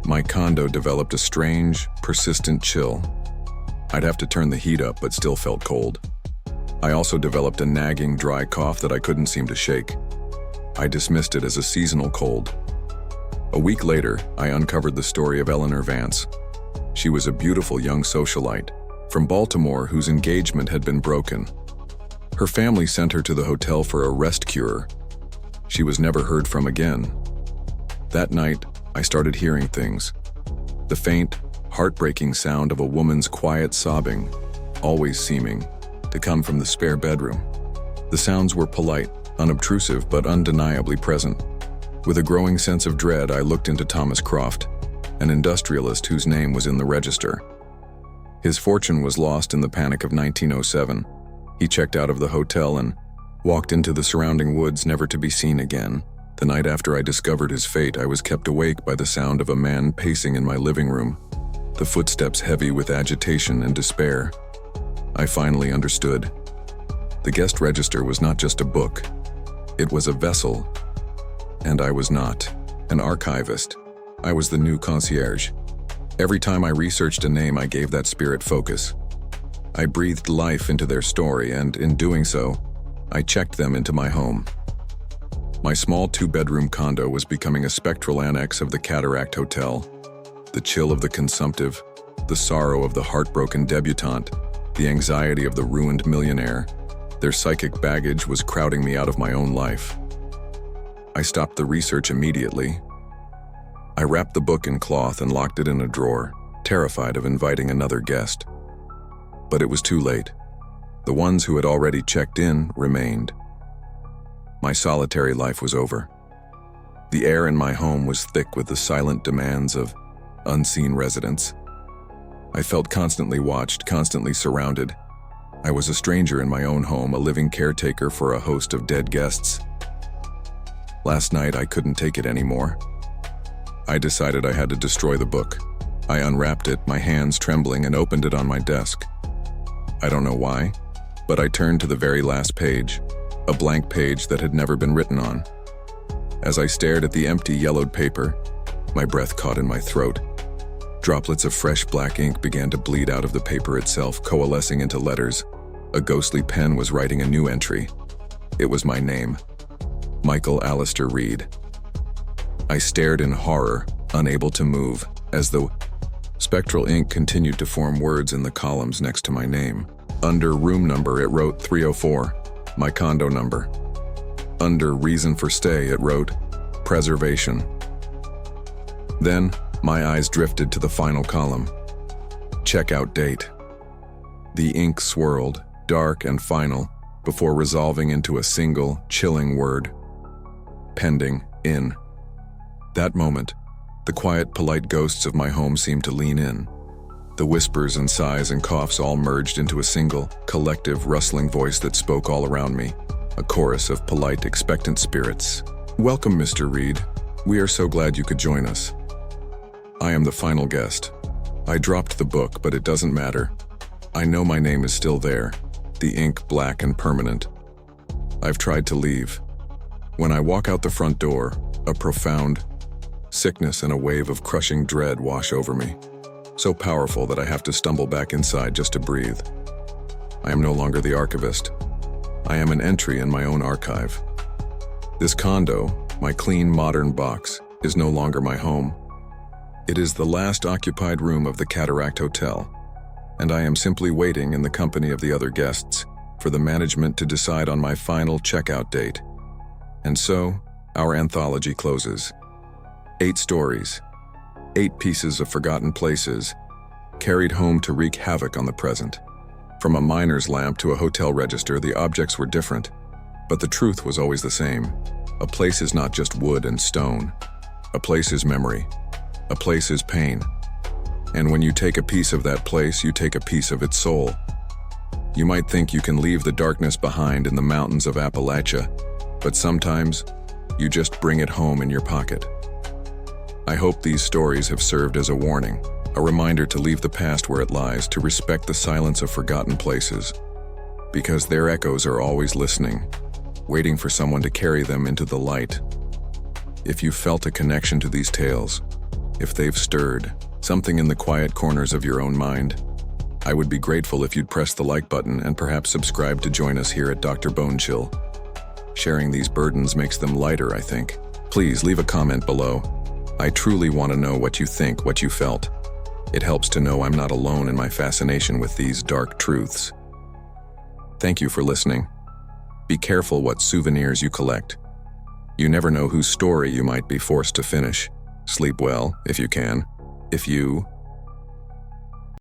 my condo developed a strange, persistent chill. I'd have to turn the heat up, but still felt cold. I also developed a nagging, dry cough that I couldn't seem to shake. I dismissed it as a seasonal cold. A week later, I uncovered the story of Eleanor Vance. She was a beautiful young socialite from Baltimore whose engagement had been broken. Her family sent her to the hotel for a rest cure. She was never heard from again. That night, I started hearing things. The faint, heartbreaking sound of a woman's quiet sobbing, always seeming to come from the spare bedroom. The sounds were polite, unobtrusive, but undeniably present. With a growing sense of dread, I looked into Thomas Croft, an industrialist whose name was in the register. His fortune was lost in the panic of 1907. He checked out of the hotel and walked into the surrounding woods, never to be seen again. The night after I discovered his fate, I was kept awake by the sound of a man pacing in my living room, the footsteps heavy with agitation and despair. I finally understood. The guest register was not just a book. It was a vessel. And I was not an archivist. I was the new concierge. Every time I researched a name, I gave that spirit focus. I breathed life into their story, and in doing so, I checked them into my home. My small 2-bedroom condo was becoming a spectral annex of the Cataract Hotel. The chill of the consumptive, the sorrow of the heartbroken debutante, the anxiety of the ruined millionaire, their psychic baggage was crowding me out of my own life. I stopped the research immediately. I wrapped the book in cloth and locked it in a drawer, terrified of inviting another guest. But it was too late. The ones who had already checked in remained. My solitary life was over. The air in my home was thick with the silent demands of unseen residents. I felt constantly watched, constantly surrounded. I was a stranger in my own home, a living caretaker for a host of dead guests. Last night, I couldn't take it anymore. I decided I had to destroy the book. I unwrapped it, my hands trembling, and opened it on my desk. I don't know why, but I turned to the very last page, a blank page that had never been written on. As I stared at the empty, yellowed paper, my breath caught in my throat. Droplets of fresh black ink began to bleed out of the paper itself, coalescing into letters. A ghostly pen was writing a new entry. It was my name, Michael Alistair Reed. I stared in horror, unable to move, as the spectral ink continued to form words in the columns next to my name. Under room number, it wrote 304, my condo number. Under reason for stay, it wrote preservation. Then, my eyes drifted to the final column. Checkout date. The ink swirled, dark and final, before resolving into a single, chilling word. Pending, in. That moment, the quiet, polite ghosts of my home seemed to lean in. The whispers and sighs and coughs all merged into a single, collective, rustling voice that spoke all around me, a chorus of polite, expectant spirits. Welcome, Mr. Reed. We are so glad you could join us. I am the final guest. I dropped the book, but it doesn't matter. I know my name is still there, the ink black and permanent. I've tried to leave. When I walk out the front door, a profound sickness and a wave of crushing dread wash over me, so powerful that I have to stumble back inside just to breathe. I am no longer the archivist. I am an entry in my own archive. This condo, my clean, modern box, is no longer my home. It is the last occupied room of the Cataract Hotel, and I am simply waiting in the company of the other guests for the management to decide on my final checkout date. And so, our anthology closes. 8 stories, 8 pieces of forgotten places, carried home to wreak havoc on the present. From a miner's lamp to a hotel register, the objects were different, but the truth was always the same. A place is not just wood and stone. A place is memory. A place is pain. And when you take a piece of that place, you take a piece of its soul. You might think you can leave the darkness behind in the mountains of Appalachia, but sometimes you just bring it home in your pocket. I hope these stories have served as a warning, a reminder to leave the past where it lies, to respect the silence of forgotten places, because their echoes are always listening, waiting for someone to carry them into the light. If you felt a connection to these tales, if they've stirred something in the quiet corners of your own mind, I would be grateful if you'd press the like button and perhaps subscribe to join us here at Dr. Bonechill. Sharing these burdens makes them lighter, I think. Please leave a comment below. I truly want to know what you think, what you felt. It helps to know I'm not alone in my fascination with these dark truths. Thank you for listening. Be careful what souvenirs you collect. You never know whose story you might be forced to finish. Sleep well, if you can. If you